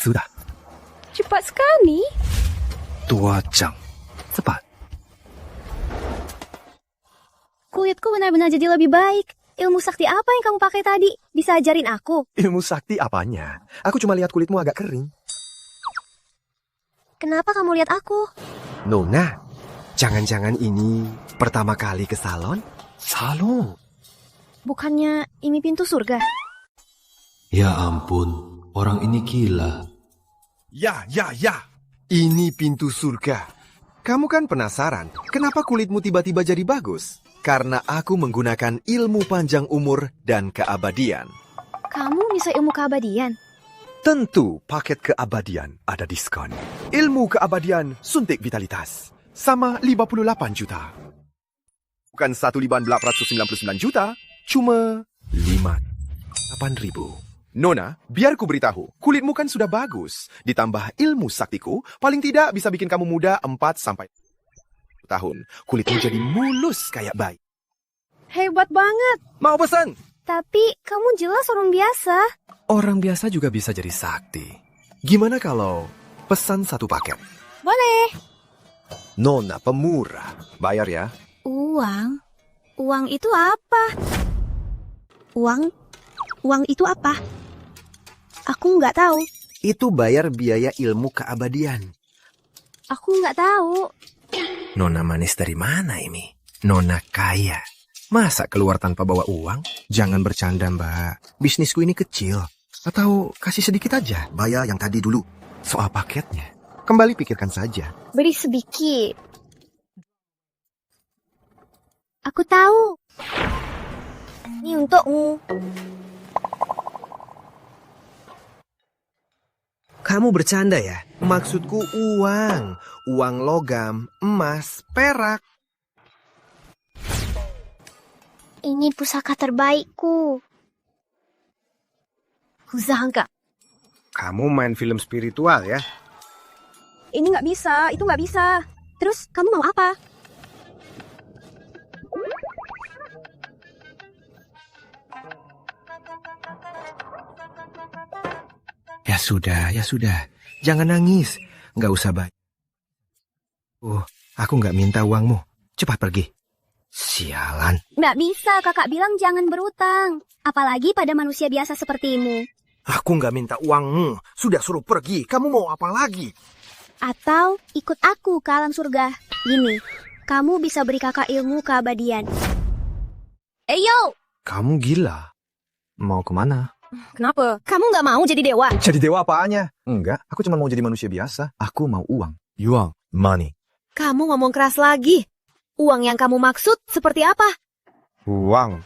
Sudah. Cepat sekali. 多讲 cepat. Kulitku benar-benar jadi lebih baik. Ilmu sakti apa yang kamu pakai tadi? Bisa ajarin aku? Ilmu sakti apanya? Aku cuma lihat kulitmu agak kering. Kenapa kamu lihat aku? Nona, jangan-jangan ini pertama kali ke salon? Salon. Bukannya ini pintu surga? Ya ampun, orang ini gila. Ya. Ini pintu surga. Kamu kan penasaran, kenapa kulitmu tiba-tiba jadi bagus? Karena aku menggunakan ilmu panjang umur dan keabadian. Kamu bisa ilmu keabadian? Tentu paket keabadian ada diskon. Ilmu keabadian suntik vitalitas. Sama 58 juta. Bukan 1.899 juta, cuma 58.000. Nona, biar ku beritahu, kulitmu kan sudah bagus. Ditambah ilmu saktiku, paling tidak bisa bikin kamu muda 4-10 tahun. Kulitmu jadi mulus kayak bayi. Hebat banget. Mau pesan? Tapi kamu jelas orang biasa. Orang biasa juga bisa jadi sakti. Gimana kalau pesan satu paket? Boleh. Nona pemurah. Bayar ya. Uang? Uang itu apa? Uang itu apa? Aku nggak tahu. Itu bayar biaya ilmu keabadian. Aku nggak tahu. Nona manis dari mana ini? Nona kaya. Masa keluar tanpa bawa uang? Jangan bercanda, Mbak. Bisnisku ini kecil. Atau kasih sedikit aja. Bayar yang tadi dulu. Soal paketnya, kembali pikirkan saja. Beri sedikit. Aku tahu. Ini untukmu. Kamu bercanda ya? Maksudku uang. Uang logam, emas, perak. Ini pusaka terbaikku. Kuzangka. Kamu main film spiritual ya? Ini nggak bisa, itu nggak bisa. Terus kamu mau apa? Ya sudah. Jangan nangis. Nggak usah baik. Aku nggak minta uangmu. Cepat pergi. Sialan. Nggak bisa, kakak bilang jangan berutang. Apalagi pada manusia biasa sepertimu. Aku nggak minta uangmu. Sudah suruh pergi. Kamu mau apa lagi? Atau ikut aku ke alam surga. Gini, kamu bisa beri kakak ilmu keabadian. Yo! Kamu gila. Mau kemana? Kenapa? Kamu nggak mau jadi dewa? Jadi dewa apaannya? Enggak, aku cuma mau jadi manusia biasa. Aku mau uang. Yuang, money. Kamu ngomong keras lagi. Uang yang kamu maksud seperti apa? Uang.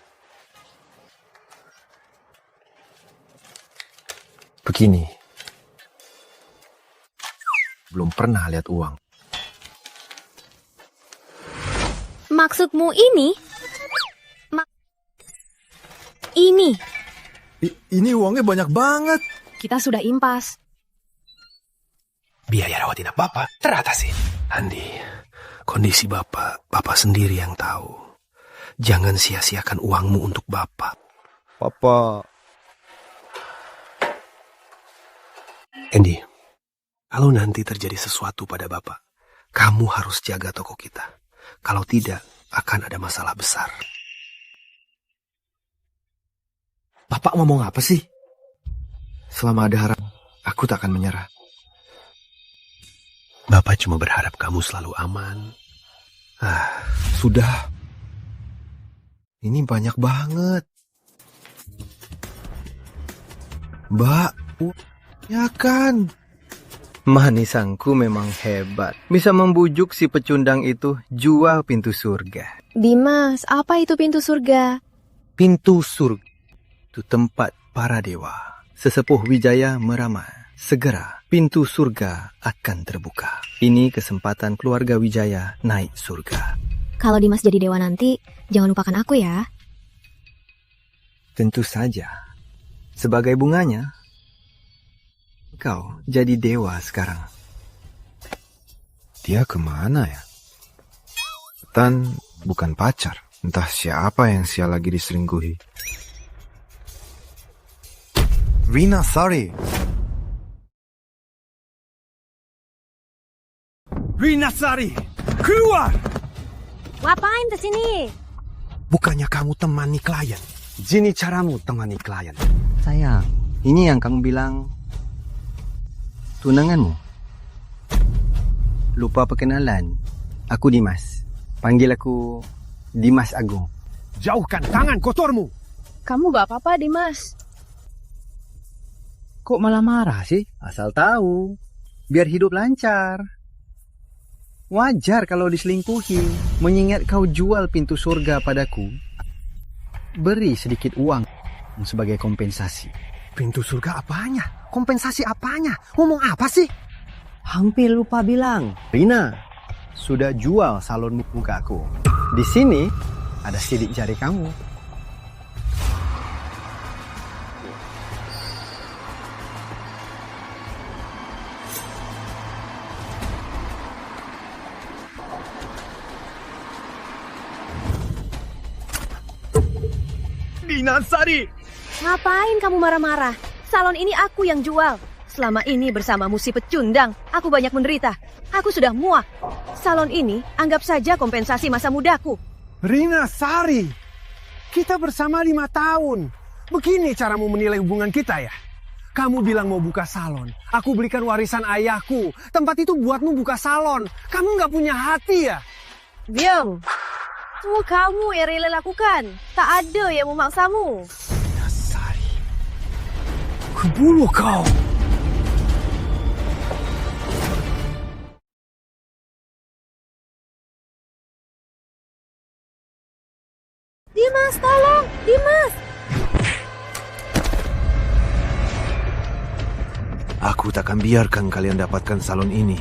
Begini. Belum pernah lihat uang. Maksudmu ini? Ini. Ini uangnya banyak banget. Kita sudah impas. Biaya rawat inap Bapak teratasi. Andi, kondisi Bapak sendiri yang tahu. Jangan sia-siakan uangmu untuk Bapak. Papa. Andy, kalau nanti terjadi sesuatu pada Bapak, kamu harus jaga toko kita. Kalau tidak, akan ada masalah besar. Bapak ngomong apa sih? Selama ada harap, aku tak akan menyerah. Bapak cuma berharap kamu selalu aman. Sudah. Ini banyak banget. Mbak, ya kan? Manisanku memang hebat. Bisa membujuk si pecundang itu jual pintu surga. Dimas, apa itu pintu surga? Pintu surga itu tempat para dewa. Sesepuh Wijaya meramal, segera pintu surga akan terbuka. Ini kesempatan keluarga Wijaya naik surga. Kalau Dimas jadi dewa nanti, jangan lupakan aku ya. Tentu saja. Sebagai bunganya, kau jadi dewa sekarang. Dia kemana ya? Tan bukan pacar. Entah siapa yang sial lagi diselingkuhi. Rina, sorry. Rinasari, keluar! Ngapain kesini? Bukannya kamu temani klien. Gini caramu temani klien. Sayang, ini yang kamu bilang tunanganmu. Lupa perkenalan. Aku Dimas. Panggil aku Dimas Agung. Jauhkan tangan kotormu. Kamu gak apa-apa, Dimas. Kok malah marah sih? Asal tahu. Biar hidup lancar. Wajar kalau diselingkuhi. Mengingat kau jual pintu surga padaku. Beri sedikit uang sebagai kompensasi. Pintu surga apanya? Kompensasi apanya? Ngomong apa sih? Hampir lupa bilang. Rina sudah jual salon muka aku. Di sini ada sidik jari kamu. Rinasari! Ngapain kamu marah-marah? Salon ini aku yang jual. Selama ini bersamamu si pecundang, aku banyak menderita. Aku sudah muak. Salon ini anggap saja kompensasi masa mudaku. Rinasari! Kita bersama 5 tahun. Begini caramu menilai hubungan kita ya? Kamu bilang mau buka salon. Aku belikan warisan ayahku. Tempat itu buatmu buka salon. Kamu nggak punya hati ya? Diam. Semua kamu yang rela lakukan. Tak ada yang memaksamu. Rinasari. Kebunuh kau! Dimas, tolong! Dimas! Aku takkan biarkan kalian dapatkan salon ini.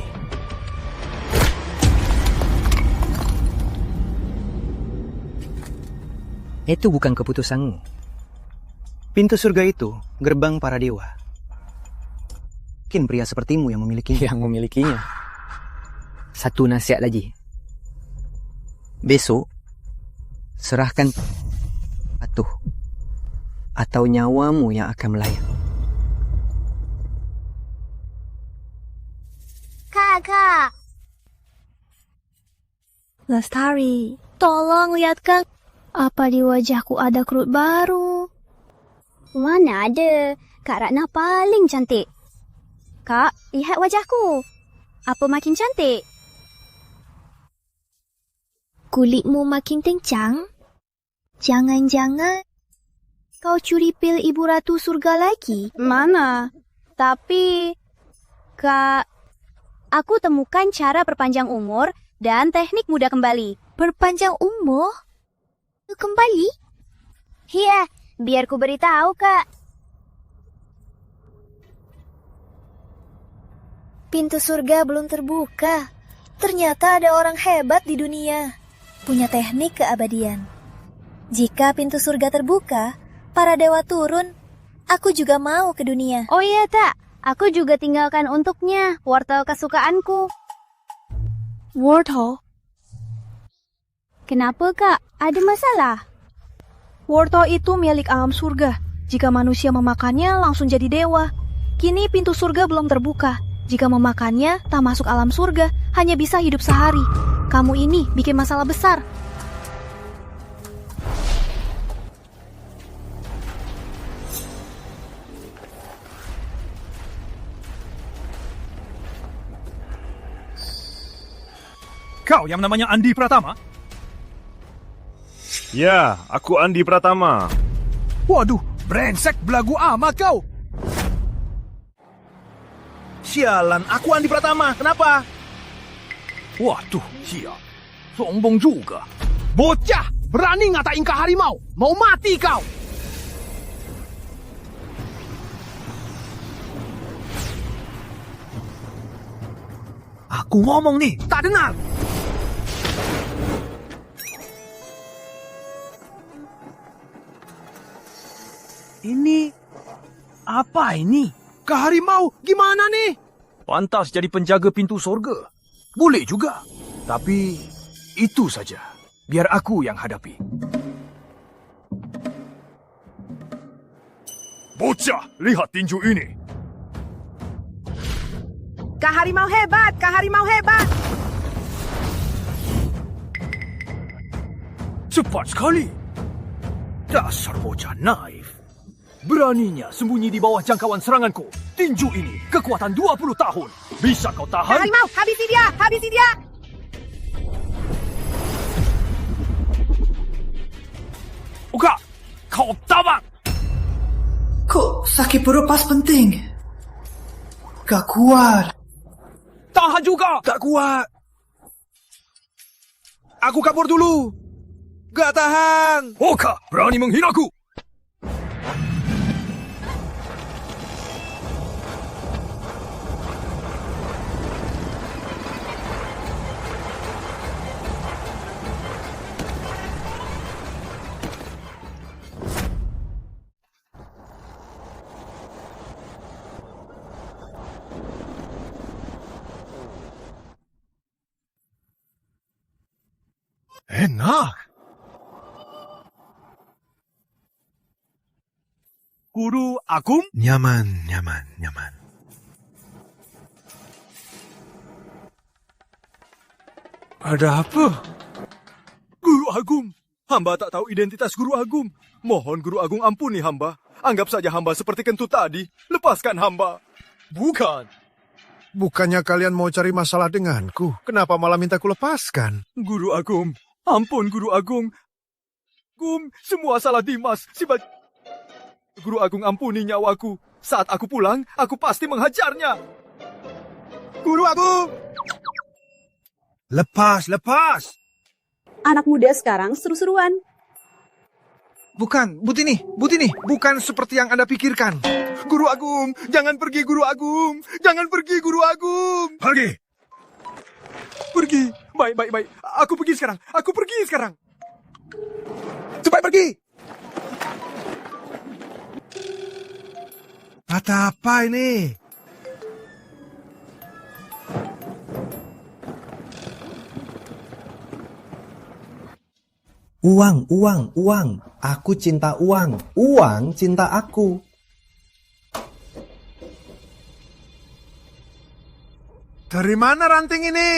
Itu bukan keputusanmu. Pintu surga itu gerbang para dewa. Mungkin pria sepertimu yang memilikinya. Yang memilikinya. Satu nasihat lagi. Besok, serahkan patuh atau nyawamu yang akan melayang. Kakak. Lestari, tolong lihatkan. Apa di wajahku ada kerut baru? Mana ada? Kak Ratna paling cantik. Kak, lihat wajahku. Apa makin cantik? Kulitmu makin tencang? Jangan-jangan kau curi pil Ibu Ratu Surga lagi? Mana? Tapi, Kak, aku temukan cara perpanjang umur dan teknik muda kembali. Perpanjang umur? Kembali? Iya, biar ku beritahu, Kak. Pintu surga belum terbuka. Ternyata ada orang hebat di dunia. Punya teknik keabadian. Jika pintu surga terbuka, para dewa turun. Aku juga mau ke dunia. Oh iya, Tak. Aku juga tinggalkan untuknya wortel kesukaanku. Wortel? Kenapa, Kak? Ada masalah? Wortel itu milik alam surga. Jika manusia memakannya, langsung jadi dewa. Kini pintu surga belum terbuka. Jika memakannya, tak masuk alam surga. Hanya bisa hidup sehari. Kamu ini bikin masalah besar. Kau yang namanya Andi Pratama? Ya, aku Andi Pratama. Waduh, brengsek belagu amat kau. Sialan, aku Andi Pratama. Kenapa? Waduh, siap. Sombong juga. Bocah, berani ngatain Kak Harimau. Mau mati kau. Aku ngomong nih, tak dengar. Ini apa ini? Kak Harimau, gimana nih? Pantas jadi penjaga pintu surga. Boleh juga. Tapi itu saja. Biar aku yang hadapi. Bocah, lihat tinju ini. Kak Harimau hebat, Kak Harimau hebat. Cepat sekali. Dasar bocah naif. Beraninya sembunyi di bawah jangkauan seranganku. Tinju ini kekuatan 20 tahun. Bisa kau tahan? Harimau, habisi dia! Habisi dia! Uga, kau tabak! Kok sakit perut pas penting? Gak kuat. Tahan juga! Tak kuat. Aku kabur dulu. Gak tahan. Oka, berani menghinaku! Enak. Guru Agung? Nyaman. Ada apa? Guru Agung, hamba tak tahu identitas Guru Agung. Mohon Guru Agung ampuni hamba. Anggap saja hamba seperti kentut tadi. Lepaskan hamba. Bukan. Bukannya kalian mau cari masalah denganku? Kenapa malah minta ku lepaskan? Guru Agung, ampun Guru Agung. Semua salah Dimas. Guru Agung ampuni nyawaku. Saat aku pulang, aku pasti menghajarnya. Guru Agung! Lepas. Anak muda sekarang seru-seruan. Bukan, Butini, bukan seperti yang Anda pikirkan. Guru Agung, jangan pergi Guru Agung. Jangan pergi Guru Agung. Pergi. Baik. Aku pergi sekarang. Cepat pergi. Kata apa ini? Uang. Aku cinta uang. Uang cinta aku. Dari mana ranting ini?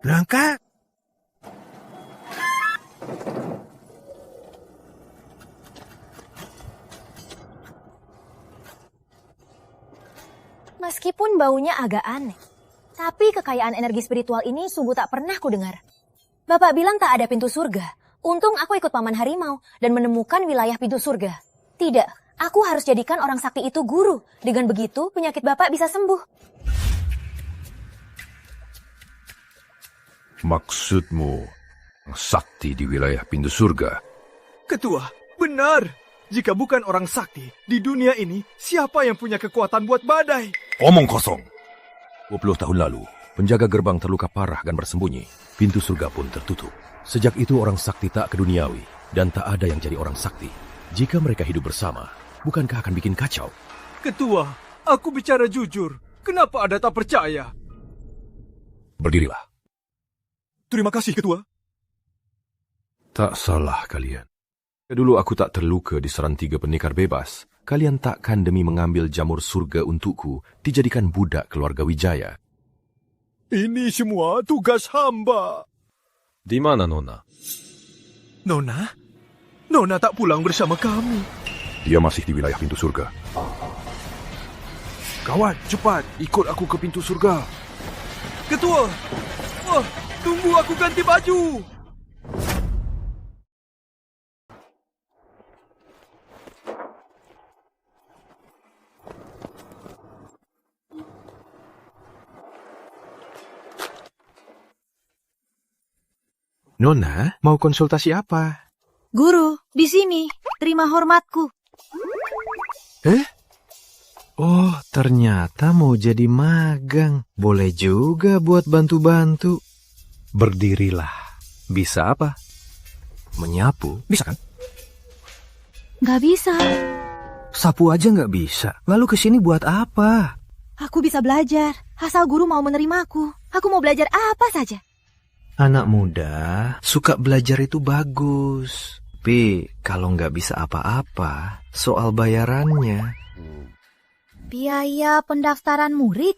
Berangkat. Meskipun baunya agak aneh, tapi kekayaan energi spiritual ini sungguh tak pernah kudengar. Bapak bilang tak ada pintu surga. Untung aku ikut Paman Harimau dan menemukan wilayah pintu surga. Tidak, aku harus jadikan orang sakti itu guru. Dengan begitu, penyakit Bapak bisa sembuh. Maksudmu, sakti di wilayah pintu surga? Ketua, benar. Jika bukan orang sakti, di dunia ini, siapa yang punya kekuatan buat badai? Omong kosong. 20 tahun lalu, penjaga gerbang terluka parah dan bersembunyi. Pintu surga pun tertutup. Sejak itu orang sakti tak keduniawi, dan tak ada yang jadi orang sakti. Jika mereka hidup bersama, bukankah akan bikin kacau? Ketua, aku bicara jujur. Kenapa Anda tak percaya? Berdirilah. Terima kasih, Ketua. Tak salah kalian. Dulu aku tak terluka diserang 3 pendekar bebas. Kalian takkan demi mengambil jamur surga untukku dijadikan budak keluarga Wijaya. Ini semua tugas hamba. Di mana Nona? Nona? Nona tak pulang bersama kami. Dia masih di wilayah pintu surga. Kawan, cepat ikut aku ke pintu surga. Ketua! Wah, tunggu aku ganti baju. Nona, mau konsultasi apa? Guru, di sini. Terima hormatku. Oh, ternyata mau jadi magang. Boleh juga buat bantu-bantu. Berdirilah. Bisa apa? Menyapu. Bisa kan? Gak bisa. Sapu aja nggak bisa. Lalu kesini buat apa? Aku bisa belajar. Asal guru mau menerimaku. Aku mau belajar apa saja. Anak muda, suka belajar itu bagus. Tapi kalau nggak bisa apa-apa, soal bayarannya. Biaya pendaftaran murid?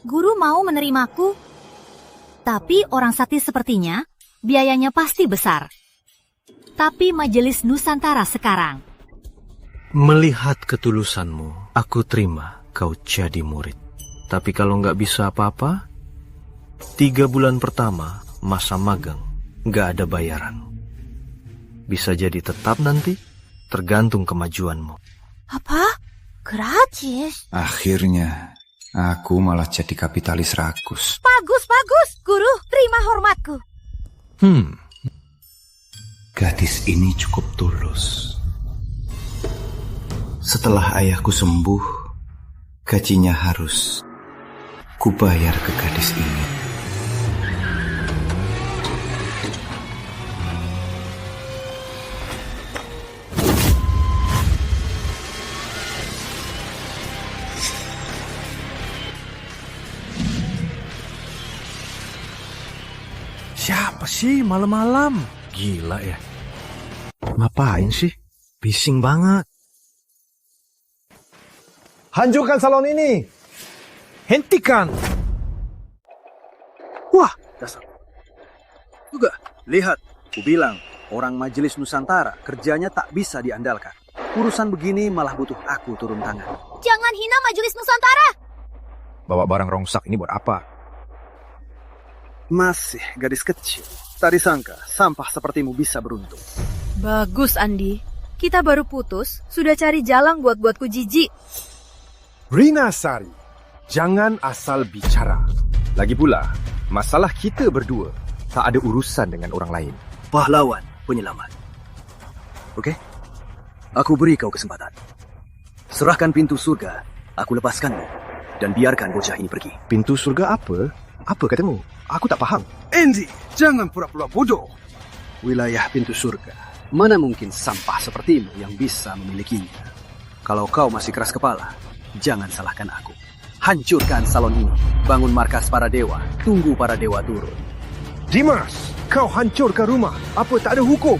Guru mau menerimaku. Tapi orang sakti sepertinya, biayanya pasti besar. Tapi Majelis Nusantara sekarang. Melihat ketulusanmu, aku terima kau jadi murid. Tapi kalau nggak bisa apa-apa, 3 bulan pertama masa magang nggak ada bayaran. Bisa jadi tetap nanti, tergantung kemajuanmu. Apa? Gratis? Akhirnya, aku malah jadi kapitalis rakus. Bagus, Guru, terima hormatku. Gadis ini cukup tulus. Setelah ayahku sembuh, gajinya harus kubayar ke gadis ini. Siapa sih malam-malam? Gila ya. Ngapain sih? Bising banget. Hancurkan salon ini! Hentikan! Wah, dasar. Juga, lihat. Ku bilang, orang Majelis Nusantara kerjanya tak bisa diandalkan. Urusan begini malah butuh aku turun tangan. Jangan hina Majelis Nusantara! Bawa barang rongsak ini buat apa? Masih gadis kecil. Tak disangka sampah sepertimu bisa beruntung. Bagus, Andi. Kita baru putus, sudah cari jalan buatku jijik. Rina Sari, jangan asal bicara. Lagi pula, masalah kita berdua tak ada urusan dengan orang lain. Pahlawan penyelamat. Oke? Aku beri kau kesempatan. Serahkan pintu surga, aku lepaskanmu. Dan biarkan bocah ini pergi. Pintu surga apa? Apa katamu? Aku tak paham. Andy, jangan pura-pura bodoh. Wilayah pintu surga. Mana mungkin sampah sepertimu yang bisa memilikinya? Kalau kau masih keras kepala, jangan salahkan aku. Hancurkan salon ini. Bangun markas para dewa. Tunggu para dewa turun. Dimas, kau hancurkan rumah. Apa tak ada hukum?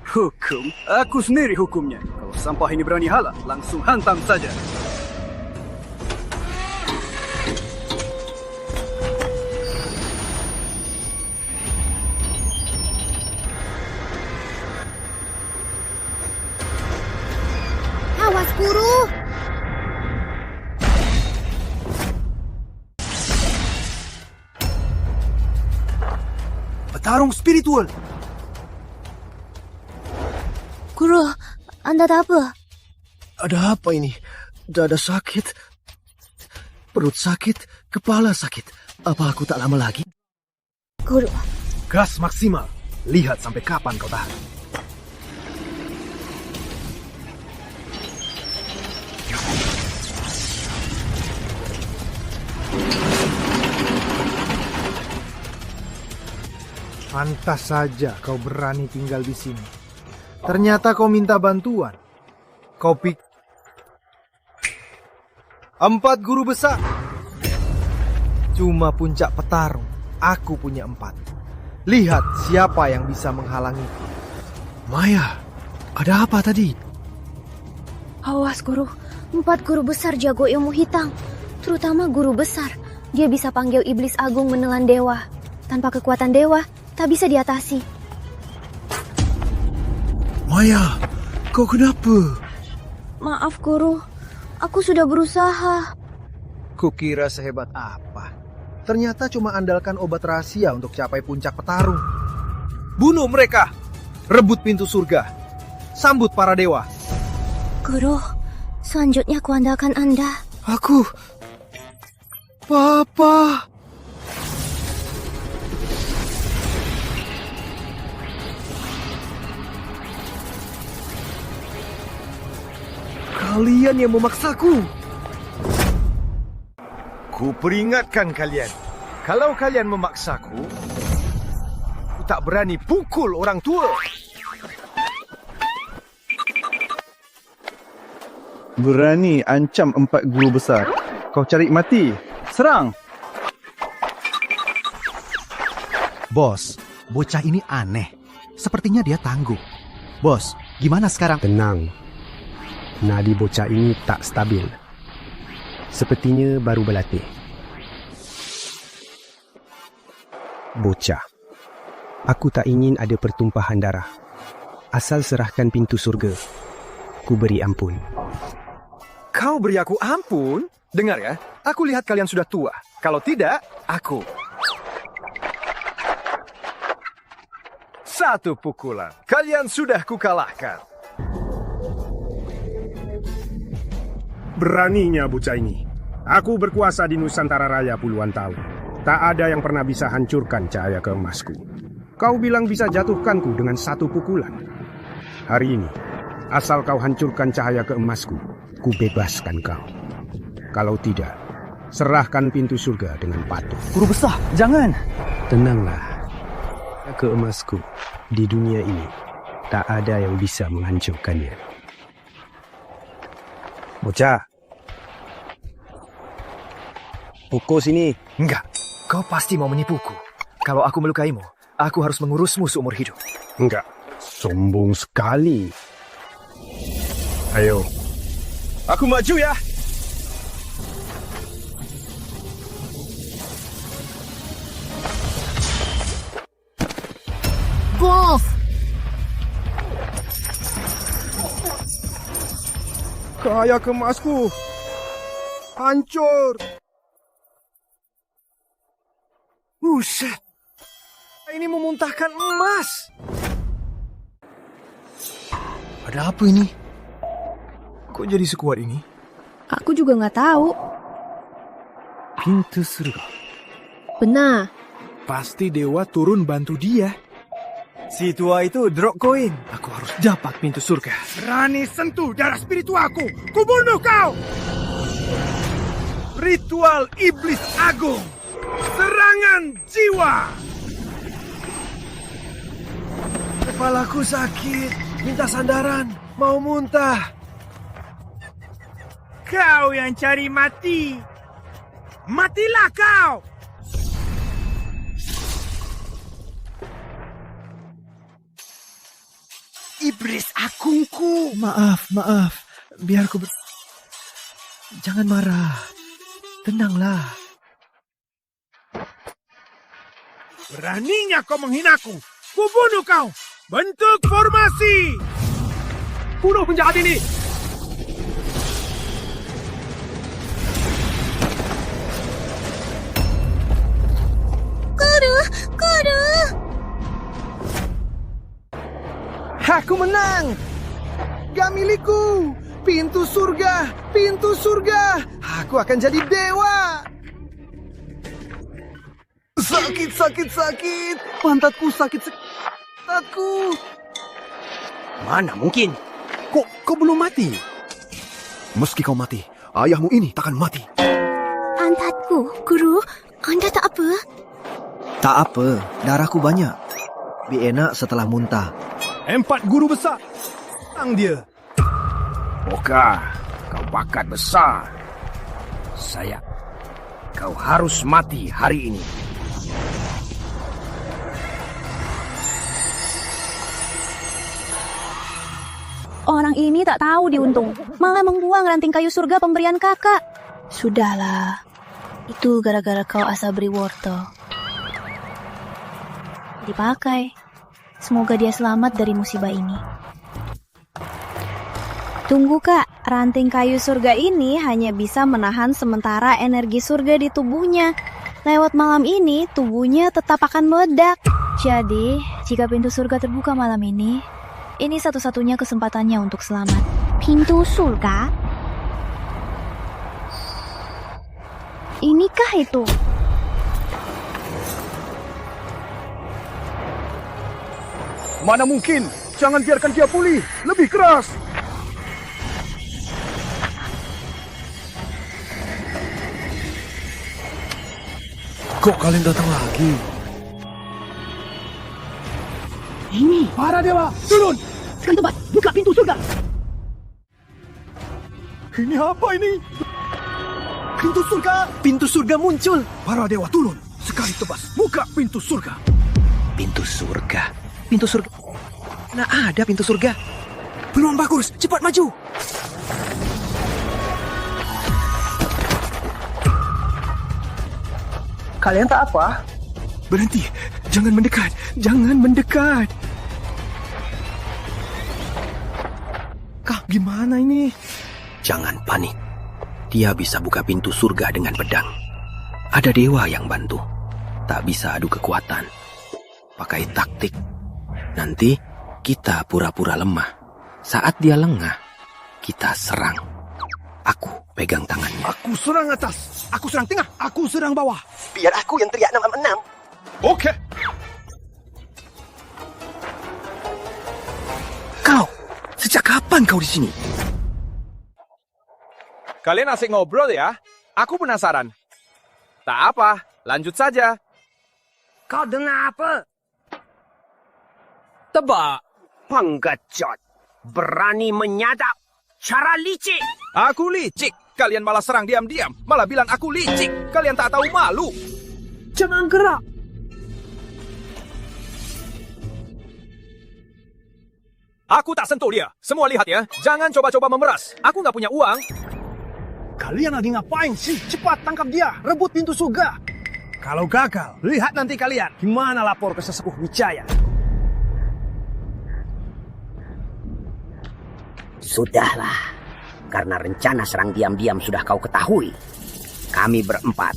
Hukum? Aku sendiri hukumnya. Kalau sampah ini berani halang, langsung hantam saja. Awas, Guru! Petarung spiritual. Guru, Anda tak apa? Ada apa ini? Dada sakit, perut sakit, kepala sakit. Apa aku tak lama lagi? Guru. Gas maksimal. Lihat sampai kapan kau tahan. Pantas saja kau berani tinggal di sini. Ternyata kau minta bantuan. Kau 4 guru besar. Cuma puncak petarung. Aku punya 4. Lihat siapa yang bisa menghalangiku. Maya, ada apa tadi? Awas, Guru. 4 guru besar jago ilmu hitam. Terutama guru besar. Dia bisa panggil iblis agung menelan dewa. Tanpa kekuatan dewa, tak bisa diatasi. Maya, kau kenapa? Maaf, Guru. Aku sudah berusaha. Kukira sehebat apa. Ternyata cuma andalkan obat rahasia untuk capai puncak petarung. Bunuh mereka. Rebut pintu surga. Sambut para dewa. Guru, selanjutnya aku andalkan Anda. Aku... Papa... Kalian yang memaksaku. Ku peringatkan kalian. Kalau kalian memaksaku, ku tak berani pukul orang tua. Berani ancam 4 guru besar. Kau cari mati. Serang! Bos, bocah ini aneh. Sepertinya dia tangguh. Bos, gimana sekarang? Tenang. Nadi bocah ini tak stabil. Sepertinya baru berlatih. Bocah, aku tak ingin ada pertumpahan darah. Asal serahkan pintu surga, ku beri ampun. Kau beri aku ampun? Dengar ya, aku lihat kalian sudah tua. Kalau tidak, aku. 1 pukulan. Kalian sudah kukalahkan. Beraninya bocah ini. Aku berkuasa di Nusantara Raya puluhan tahun. Tak ada yang pernah bisa hancurkan cahaya keemasku. Kau bilang bisa jatuhkanku dengan 1 pukulan. Hari ini, asal kau hancurkan cahaya keemasku, ku bebaskan kau. Kalau tidak, serahkan pintu surga dengan patuh. Guru besar, jangan. Tenanglah. Keemasku di dunia ini tak ada yang bisa menghancurkannya. Bocah. Pukul sini. Enggak, kau pasti mau menipuku. Kalau aku melukaimu, aku harus mengurusmu seumur hidup. Enggak, sombong sekali. Ayo. Aku maju ya. Bos! Cahaya keemasku hancur. Buset. Ini memuntahkan emas. Ada apa ini? Kok jadi sekuat ini? Aku juga nggak tahu. Pintu surga. Benar. Pasti dewa turun bantu dia. Si tua itu drop koin. Aku harus dapat pintu surga. Berani sentuh darah spiritualku, ku bunuh kau. Ritual iblis agung. Serangan jiwa. Kepalaku sakit. Minta sandaran. Mau muntah. Kau yang cari mati. Matilah kau. Iblis agungku. Maaf. Biar ku Jangan marah. Tenanglah. Beraninya kau menghinaku. Ku bunuh kau. Bentuk formasi. Bunuh penjahat ini. Guru. Aku menang. Gak milikku. Pintu surga. Aku akan jadi dewa. Sakit. Pantatku sakit. Mana mungkin? Kok belum mati? Meski kau mati, ayahmu ini takkan mati. Pantatku, Guru. Anda tak apa? Tak apa, darahku banyak. Bi enak setelah muntah. 4 guru besar. Tang dia. Oka, kau bakat besar. Sayang, kau harus mati hari ini. Orang ini tak tahu diuntung. Malah membuang ranting kayu surga pemberian kakak. Sudahlah. Itu gara-gara kau asal beri wortel. Dipakai. Semoga dia selamat dari musibah ini. Tunggu kak, ranting kayu surga ini hanya bisa menahan sementara energi surga di tubuhnya. Lewat malam ini, tubuhnya tetap akan meledak. Jadi, jika pintu surga terbuka malam ini satu-satunya kesempatannya untuk selamat. Pintu surga? Inikah itu? Mana mungkin? Jangan biarkan dia pulih. Lebih keras. Kok kalian datang lagi? Ini para dewa, turun! Sekarang tempat, buka pintu surga. Ini apa ini? Pintu surga muncul. Para dewa turun. Sekali tebas, buka pintu surga. Pintu surga. Nah, ada pintu surga. Peluang bagus, cepat maju. Kalian tak apa? Berhenti. Jangan mendekat. Jangan mendekat. Kak, gimana ini? Jangan panik. Dia bisa buka pintu surga dengan pedang. Ada dewa yang bantu. Tak bisa adu kekuatan. Pakai taktik. Nanti kita pura-pura lemah. Saat dia lengah, kita serang. Aku pegang tangannya. Aku serang atas. Aku serang tengah. Aku serang bawah. Biar aku yang teriak 666. Oke. Kau, sejak kapan kau di sini? Kalian asik ngobrol ya? Aku penasaran. Tak apa, lanjut saja. Kau dengar apa? Tebak. Pengecut. Berani menyadap. Cara licik. Aku licik. Kalian malah serang diam-diam. Malah bilang aku licik. Kalian tak tahu malu. Jangan gerak. Aku tak sentuh dia. Semua lihat ya. Jangan coba-coba memeras. Aku nggak punya uang. Kalian lagi ngapain sih? Cepat tangkap dia. Rebut pintu surga. Kalau gagal, lihat nanti kalian. Gimana lapor ke sesepuh Wijaya. Sudahlah. Karena rencana serang diam-diam sudah kau ketahui. Kami berempat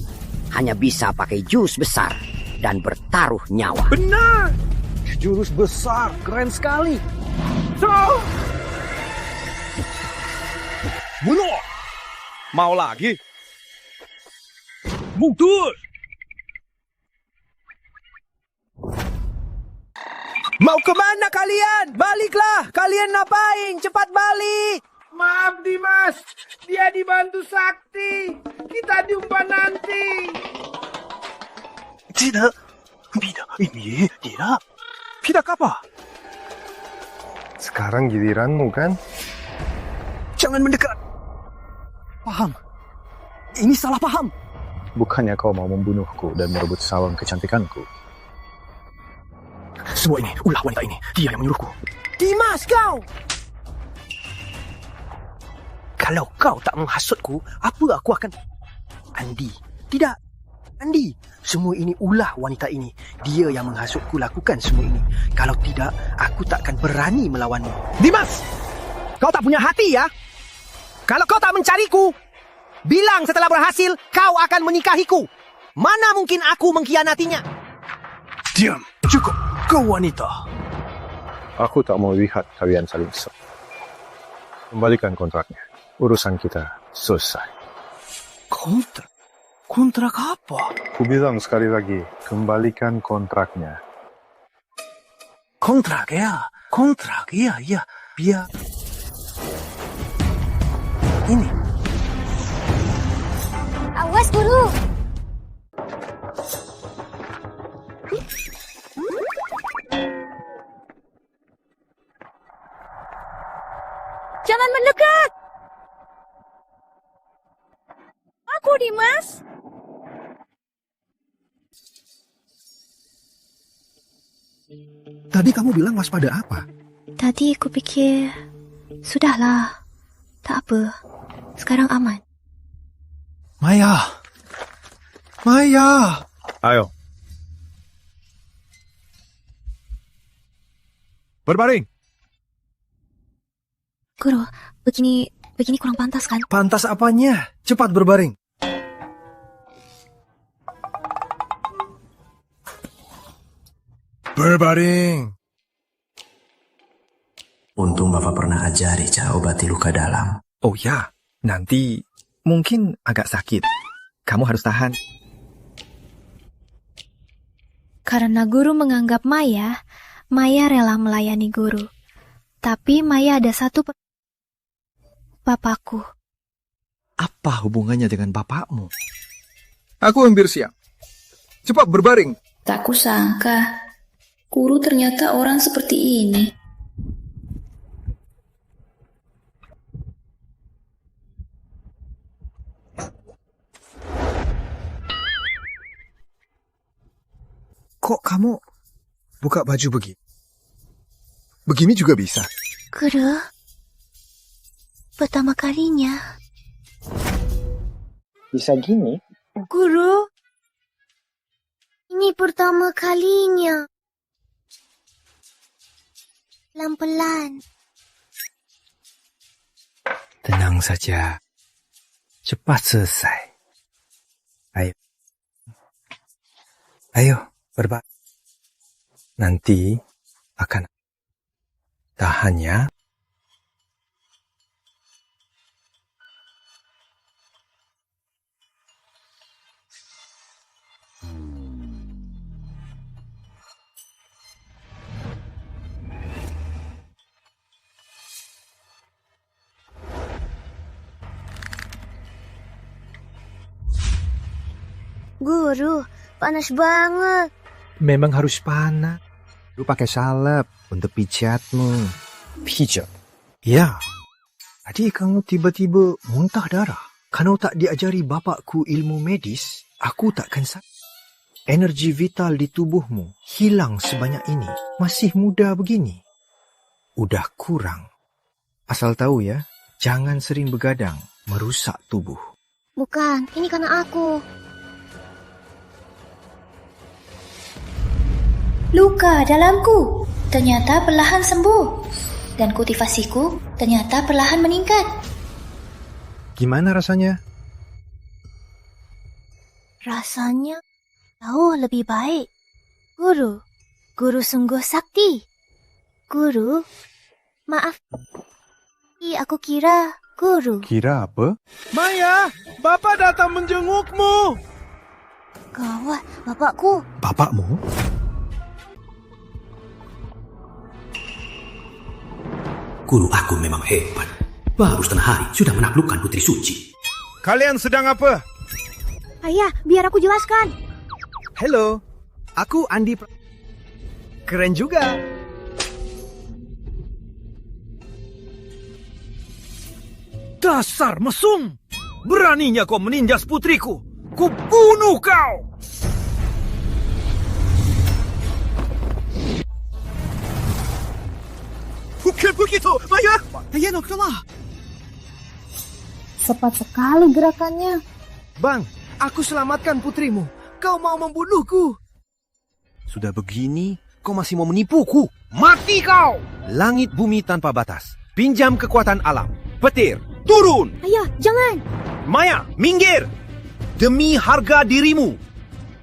hanya bisa pakai jurus besar dan bertaruh nyawa. Benar. Jurus besar. Keren sekali. Bunuh! Mau lagi? Mundur! Mau kemana kalian? Baliklah! Kalian ngapain? Cepat balik! Maaf Dimas, dia dibantu Sakti. Kita jumpa nanti. Tidak. Ini tidak. Tidak apa? Sekarang giliranmu kan? Jangan mendekat. Paham. Ini salah paham. Bukannya kau mau membunuhku dan merebut sawang kecantikanku? Semua ini ulah wanita ini. Dia yang menyuruhku. Dimas, kau! Kalau kau tak menghasutku, apa aku akan... Andi. Tidak. Andi. Semua ini ulah wanita ini. Dia yang menghasutku lakukan semua ini. Kalau tidak, aku takkan berani melawanmu. Dimas! Kau tak punya hati ya? Kalau kau tak mencariku, bilang setelah berhasil, kau akan menikahiku. Mana mungkin aku mengkhianatinya? Diam. Cukup. Kau wanita. Aku tak mau lihat kalian saling serang. Kembalikan kontraknya. Urusan kita selesai. Kontrak? Kontrak apa? Ku bilang sekali lagi, kembalikan kontraknya. Kontrak ya? Kontrak, iya. Biar... Ini. Awas, Guru. Jangan mendekat. Aku, Dimas. Tadi kamu bilang waspada apa? Tadi aku pikir... Sudahlah. Tak apa. Sekarang aman. Maya! Ayo. Berbaring. Guru, begini kurang pantas kan? Pantas apanya? Cepat berbaring. Berbaring. Untung Bapak pernah ajari cara obati luka dalam. Oh ya, nanti mungkin agak sakit. Kamu harus tahan. Karena guru menganggap Maya rela melayani guru. Tapi Maya ada satu... Bapakku. Apa hubungannya dengan bapakmu? Aku hampir siap. Cepat berbaring. Tak kusangka, guru ternyata orang seperti ini. Kok kamu buka baju begini? Begini juga bisa. Guru, pertama kalinya. Bisa gini? Guru, Ini pertama kalinya. Pelan-pelan. Tenang saja. Cepat selesai. Ayo, berbalik. Nanti akan tahan ya. Guru, panas banget. Memang harus panas. Lu pakai salep untuk pijatmu. Pijat? Ya. Tadi kamu tiba-tiba muntah darah. Kalau tak diajari bapakku ilmu medis, aku takkan sakit. Energi vital di tubuhmu hilang sebanyak ini. Masih muda begini. Udah kurang. Asal tahu ya, jangan sering begadang, merusak tubuh. Bukan, ini karena aku. Luka dalamku ternyata perlahan sembuh. Dan kultivasiku ternyata perlahan meningkat. Gimana rasanya? Rasanya jauh lebih baik. Guru sungguh sakti. Guru, maaf. Aku kira guru. Kira apa? Maya, Bapak datang menjengukmu. Gawat, bapakku. Bapakmu? Guru aku memang hebat. Baru setengah hari sudah menaklukkan putri suci. Kalian sedang apa? Ayah, biar aku jelaskan. Halo, aku Andi. Keren juga. Dasar mesum! Beraninya kau menindas putriku! Kubunuh kau! Bukan begitu, Maya! Cepat sekali gerakannya. Bang, aku selamatkan putrimu. Kau mau membunuhku. Sudah begini, kau masih mau menipuku? Mati kau! Langit bumi tanpa batas. Pinjam kekuatan alam. Petir, turun! Ayah, jangan! Maya, minggir! Demi harga dirimu,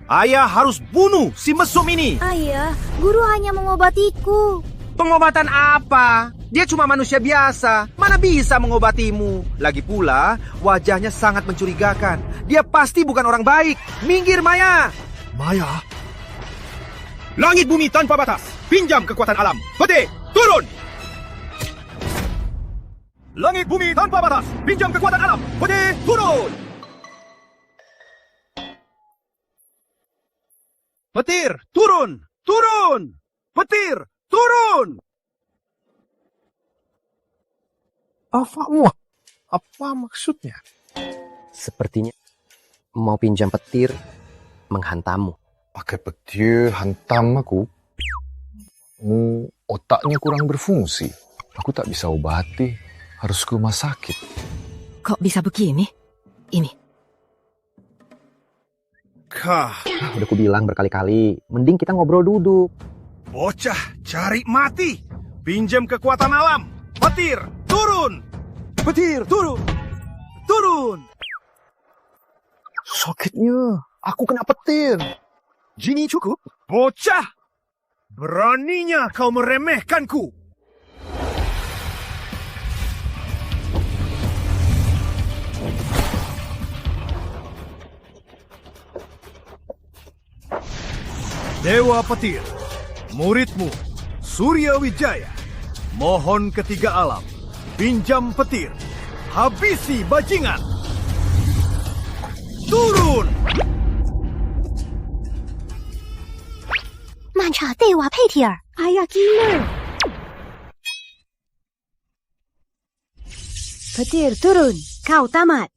ayah harus bunuh si mesum ini. Ayah, guru hanya mengobatiku. Pengobatan apa? Dia cuma manusia biasa. Mana bisa mengobatimu? Lagi pula, wajahnya sangat mencurigakan. Dia pasti bukan orang baik. Minggir, Maya! Maya? Langit bumi tanpa batas. Pinjam kekuatan alam. Petir, turun! Langit bumi tanpa batas. Pinjam kekuatan alam. Petir, turun! Petir, turun! Turun! Petir, turun! Apa maksudnya? Sepertinya mau pinjam petir menghantammu. Pakai petir hantam aku? Otaknya kurang berfungsi. Aku tak bisa obati. Harus ke rumah sakit. Kok bisa begini? Ini. Udah ku bilang berkali-kali, mending kita ngobrol duduk. Bocah, cari mati. Pinjam kekuatan alam. Petir, turun! Petir, turun! Turun! Sakitnya, aku kena petir. Jini cukup? Bocah! Beraninya kau meremehkanku. Dewa Petir, muridmu, Surya Wijaya, mohon ketiga alam, pinjam petir, habisi bajingan. Turun! Mantra Dewa Petir, Ayah killer. Petir, turun. Kau tamat.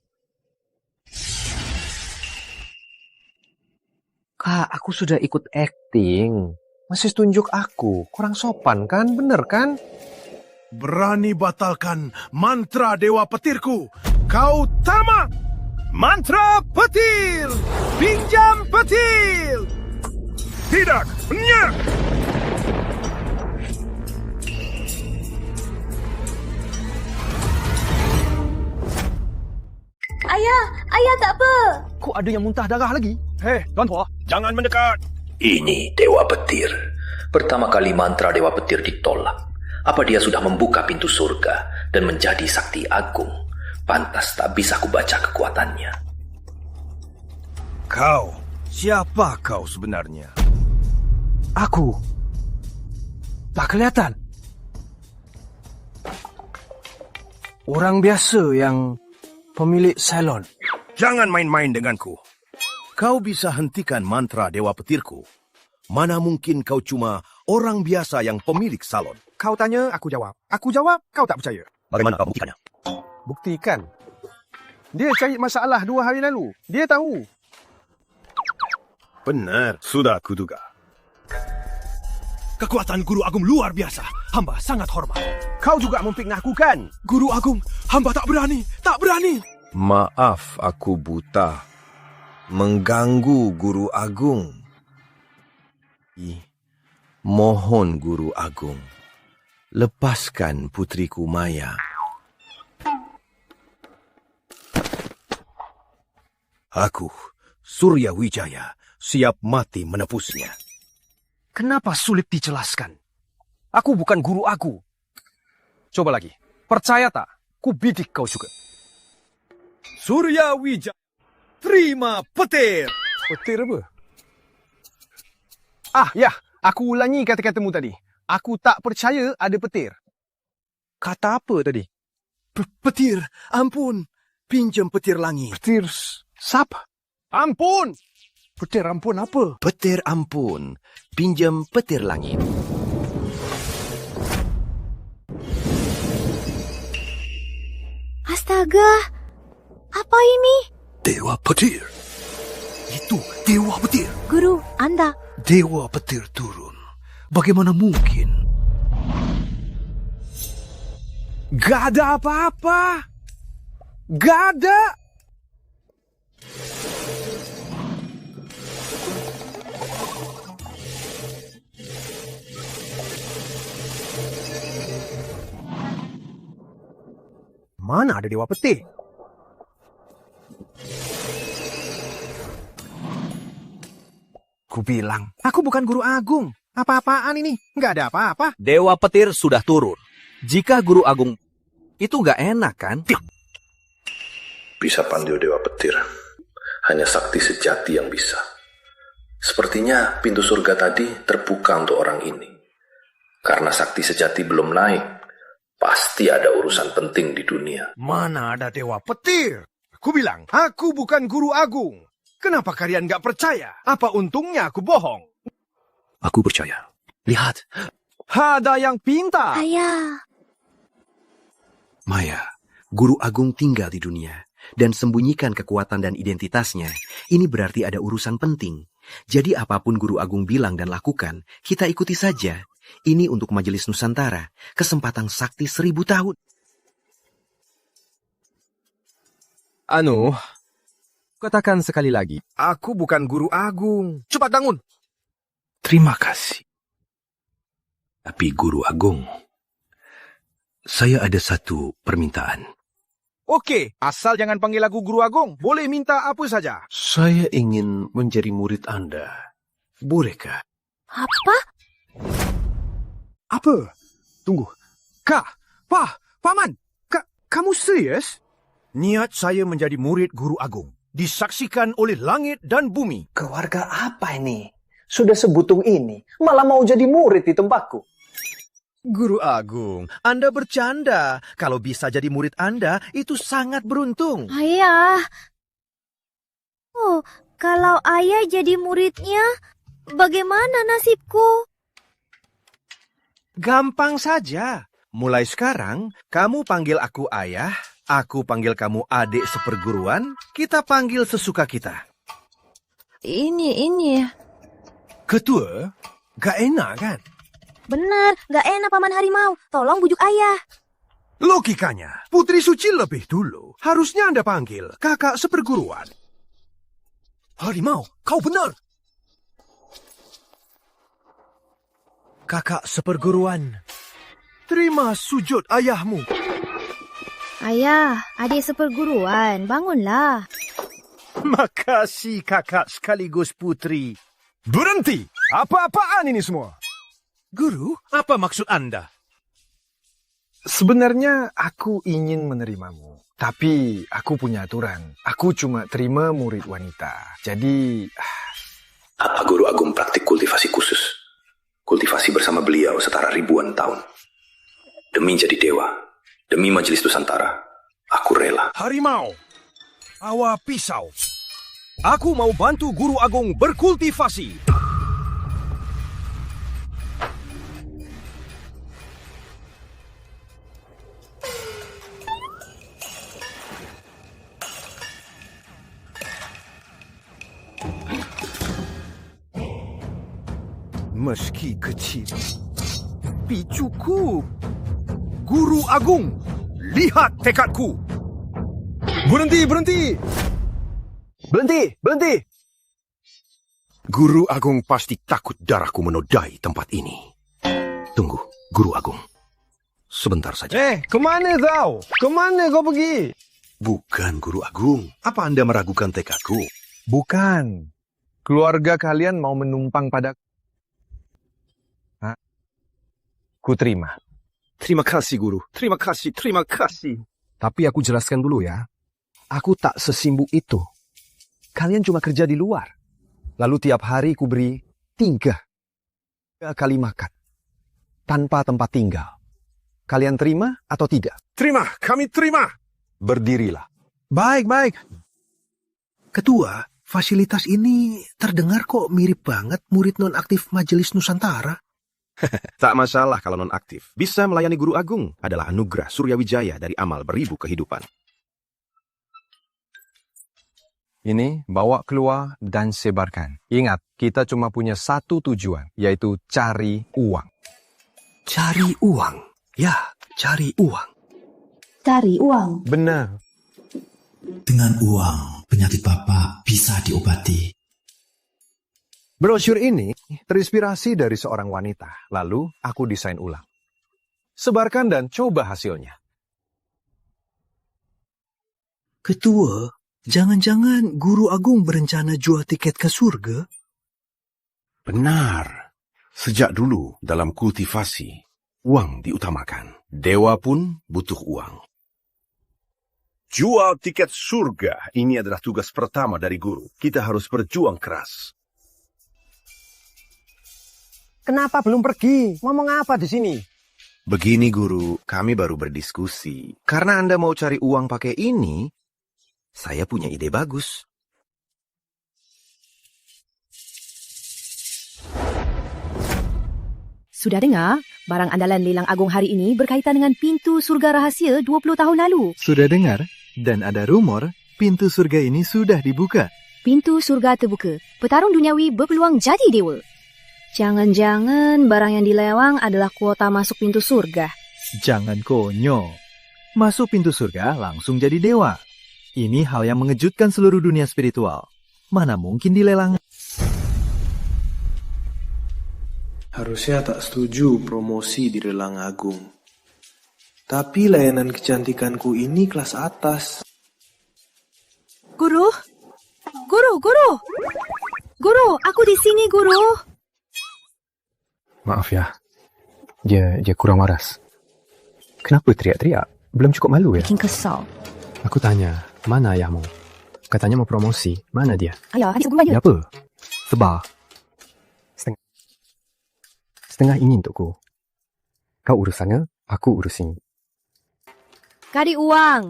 Kak, aku sudah ikut acting. Masih tunjuk aku. Kurang sopan kan? Bener kan? Berani batalkan mantra Dewa Petirku. Kau tamat! Mantra petir! Pinjam petir! Tidak! Nyak! Ayah tak apa. Kok ada yang muntah darah lagi? Hei, Tuan Hua, jangan mendekat. Ini Dewa Petir. Pertama kali mantra Dewa Petir ditolak. Apa dia sudah membuka pintu surga dan menjadi sakti agung? Pantas tak bisa kubaca kekuatannya. Kau, siapa kau sebenarnya? Aku. Tak kelihatan. Orang biasa yang pemilik salon. Jangan main-main denganku. Kau bisa hentikan mantra Dewa Petirku. Mana mungkin kau cuma orang biasa yang pemilik salon. Kau tanya, aku jawab. Aku jawab, kau tak percaya. Bagaimana kau buktikannya? Buktikan. Dia cari masalah 2 hari lalu. Dia tahu. Benar, sudah kuduga. Kekuatan Guru Agung luar biasa. Hamba sangat hormat. Kau juga memfitnahku kan? Guru Agung, hamba tak berani. Tak berani. Maaf, aku buta. Mengganggu Guru Agung. Mohon Guru Agung, lepaskan putriku Maya. Aku, Surya Wijaya, siap mati menebusnya. Kenapa sulit dijelaskan? Aku bukan guru aku. Coba lagi. Percaya tak? Ku bidik kau juga. Surya Wijaya, terima petir. Petir apa? Ya. Aku ulangi kata-katamu tadi. Aku tak percaya ada petir. Kata apa tadi? Petir, ampun. Pinjam petir langit. Petir sap? Ampun! Petir ampun apa? Petir ampun. Pinjam petir langit. Astaga! Apa ini? Dewa Petir. Itu Dewa Petir. Guru, Anda. Dewa Petir turun. Bagaimana mungkin? Gak ada apa-apa. Gak ada. Mana ada Dewa Petir? Ku bilang, aku bukan Guru Agung. Apa-apaan ini? Nggak ada apa-apa. Dewa Petir sudah turun. Jika Guru Agung itu nggak enak kan? Bisa panggil Dewa Petir. Hanya sakti sejati yang bisa. Sepertinya pintu surga tadi terbuka untuk orang ini. Karena sakti sejati belum naik, pasti ada urusan penting di dunia. Mana ada Dewa Petir? Ku bilang, aku bukan Guru Agung. Kenapa kalian nggak percaya? Apa untungnya aku bohong? Aku percaya. Lihat. Ada yang pintar. Ayah. Maya, Guru Agung tinggal di dunia dan sembunyikan kekuatan dan identitasnya. Ini berarti ada urusan penting. Jadi apapun Guru Agung bilang dan lakukan, kita ikuti saja. Ini untuk Majelis Nusantara, kesempatan sakti 1000 tahun. Katakan sekali lagi. Aku bukan Guru Agung. Cepat bangun. Terima kasih. Tapi Guru Agung, saya ada satu permintaan. Oke, asal jangan panggil aku Guru Agung. Boleh minta apa saja. Saya ingin menjadi murid Anda. Bolehkah? Apa? Apa? Tunggu. Kak, Paman, kamu serius? Niat saya menjadi murid Guru Agung. Disaksikan oleh langit dan bumi. Keluarga apa ini? Sudah sebutung ini, malah mau jadi murid di tempatku. Guru Agung, Anda bercanda. Kalau bisa jadi murid Anda, itu sangat beruntung. Ayah. Oh, kalau ayah jadi muridnya, bagaimana nasibku? Gampang saja. Mulai sekarang, kamu panggil aku ayah, aku panggil kamu adik seperguruan, kita panggil sesuka kita. Ini. Ketua, gak enak kan? Benar, gak enak Paman Harimau. Tolong bujuk ayah. Logikanya, Putri Suci lebih dulu. Harusnya Anda panggil kakak seperguruan. Harimau, kau benar. kakak seperguruan. Terima sujud ayahmu. Ayah, adik seperguruan, bangunlah. Makasih kakak sekaligus putri. Berhenti! Apa-apaan ini semua? Guru, apa maksud Anda? Sebenarnya aku ingin menerimamu. Tapi aku punya aturan. Aku cuma terima murid wanita. Jadi... Apa Guru Agung praktik kultivasi khusus? Kultivasi bersama beliau setara ribuan tahun. Demi jadi dewa, demi Majelis Nusantara, aku rela. Harimau, awa pisau. Aku mau bantu Guru Agung berkultivasi. Meski kecil, tapi cukup. Guru Agung, lihat tekadku. Berhenti, berhenti! Berhenti! Guru Agung pasti takut darahku menodai tempat ini. Tunggu, Guru Agung. Sebentar saja. Kemana kau? Kemana kau pergi? Bukan, Guru Agung. Apa Anda meragukan tekadku? Bukan. Keluarga kalian mau menumpang pada... Ku terima. Terima kasih, Guru. Terima kasih. Tapi aku jelaskan dulu ya. Aku tak sesimbuk itu. Kalian cuma kerja di luar. Lalu tiap hari ku beri 3 kali makan. Tanpa tempat tinggal. Kalian terima atau tidak? Terima, kami terima. Berdirilah. Baik. Ketua, fasilitas ini terdengar kok mirip banget murid nonaktif Majelis Nusantara. Tak masalah kalau non-aktif. Bisa melayani Guru Agung adalah anugerah Surya Wijaya dari amal beribu kehidupan. Ini bawa keluar dan sebarkan. Ingat, kita cuma punya satu tujuan, yaitu cari uang. Cari uang? Ya, cari uang. Cari uang. Benar. Dengan uang, penyakit Bapak bisa diobati. Brosur ini terinspirasi dari seorang wanita. Lalu aku desain ulang. Sebarkan dan coba hasilnya. Ketua, jangan-jangan Guru Agung berencana jual tiket ke surga? Benar. Sejak dulu dalam kultivasi, uang diutamakan. Dewa pun butuh uang. Jual tiket surga, ini adalah tugas pertama dari guru. Kita harus berjuang keras. Kenapa belum pergi? Ngomong apa di sini? Begini Guru, kami baru berdiskusi. Karena Anda mau cari uang pakai ini, saya punya ide bagus. Sudah dengar? Barang andalan lelang agung hari ini berkaitan dengan pintu surga rahasia 20 tahun lalu. Sudah dengar? Dan ada rumor, pintu surga ini sudah dibuka. Pintu surga terbuka. Petarung duniawi berpeluang jadi dewa. Jangan-jangan barang yang dilewang adalah kuota masuk pintu surga. Jangan konyol. Masuk pintu surga langsung jadi dewa. Ini hal yang mengejutkan seluruh dunia spiritual. Mana mungkin dilelang? Harusnya tak setuju promosi di lelang agung. Tapi layanan kecantikanku ini kelas atas. Guru, aku di sini, Guru. Maaf ya, dia kurang waras. Kenapa teriak-teriak? Belum cukup malu ya? Bikin kesal. Aku tanya, mana ayahmu? Katanya mau promosi, mana dia? Ayah, adik sebulan Dia apa? Sebar. Setengah ini untukku. Kau urus sana, aku urus ini. Kadi uang.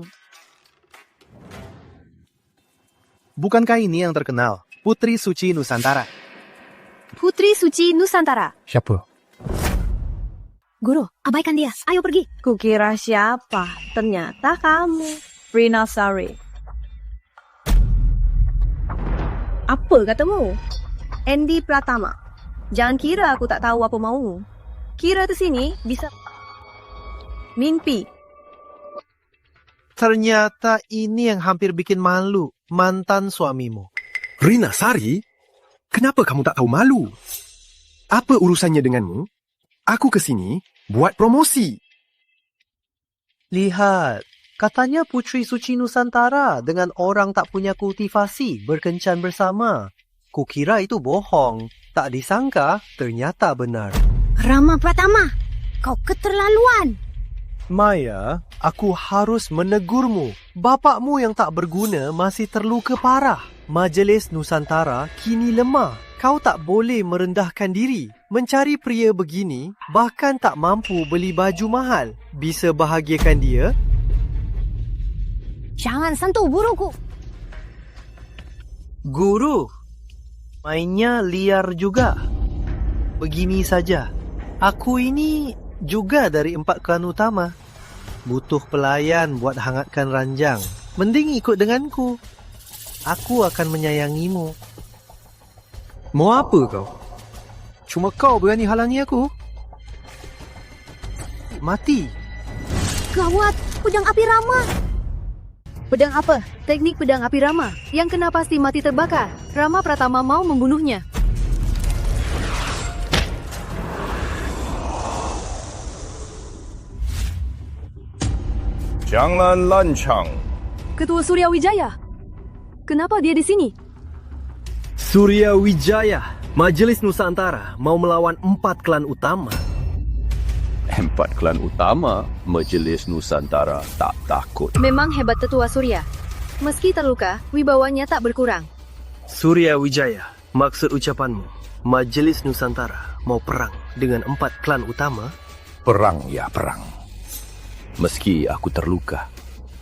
Bukankah ini yang terkenal? Putri Suci Nusantara. Putri Suci Nusantara. Siapa? Guru, abaikan dia. Ayo pergi. Kukira siapa? Ternyata kamu. Rina Sari. Apa katamu? Andy Pratama. Jangan kira aku tak tahu apa mau. Kira tu sini bisa... Mimpi. Ternyata ini yang hampir bikin malu. Mantan suamimu. Rina Sari? Kenapa kamu tak tahu malu? Apa urusannya denganmu? Aku kesini buat promosi. Lihat, katanya Puteri Suci Nusantara dengan orang tak punya kultivasi berkencan bersama. Kukira itu bohong. Tak disangka, ternyata benar. Rama Pratama, kau keterlaluan. Maya, aku harus menegurmu. Bapakmu yang tak berguna masih terluka parah. Majlis Nusantara kini lemah. Kau tak boleh merendahkan diri. Mencari pria begini, bahkan tak mampu beli baju mahal. Bisa bahagiakan dia? Jangan sentuh guruku. Guru, mainnya liar juga. Begini saja. Aku ini juga dari 4 klan utama. Butuh pelayan buat hangatkan ranjang. Mending ikut denganku. Aku akan menyayangimu. Mau apa kau? Cuma kau berani halangi aku? Mati. Gawat, pedang api Rama. Pedang apa? Teknik pedang api Rama. Yang kena pasti mati terbakar. Rama Pratama mau membunuhnya. Jangan lancang. Ketua Surya Wijaya. Kenapa dia di sini? Surya Wijaya, Majlis Nusantara mau melawan 4 klan utama. 4 klan utama, Majlis Nusantara tak takut. Memang hebat Tetua Surya. Meski terluka, wibawanya tak berkurang. Surya Wijaya, maksud ucapanmu, Majlis Nusantara mau perang dengan 4 klan utama? Perang ya perang. Meski aku terluka,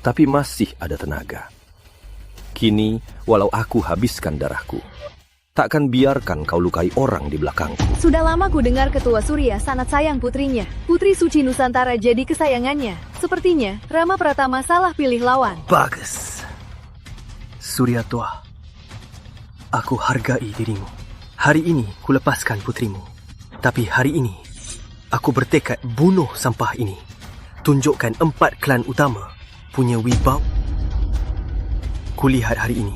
tapi masih ada tenaga. Kini, walau aku habiskan darahku, takkan biarkan kau lukai orang di belakangku. Sudah lama ku dengar Ketua Surya sangat sayang putrinya. Putri Suci Nusantara jadi kesayangannya. Sepertinya Rama Pratama salah pilih lawan. Bagus. Surya tua, aku hargai dirimu. Hari ini ku lepaskan putrimu. Tapi hari ini, aku bertekad bunuh sampah ini. Tunjukkan 4 klan utama punya wibawa. Kulihat hari ini,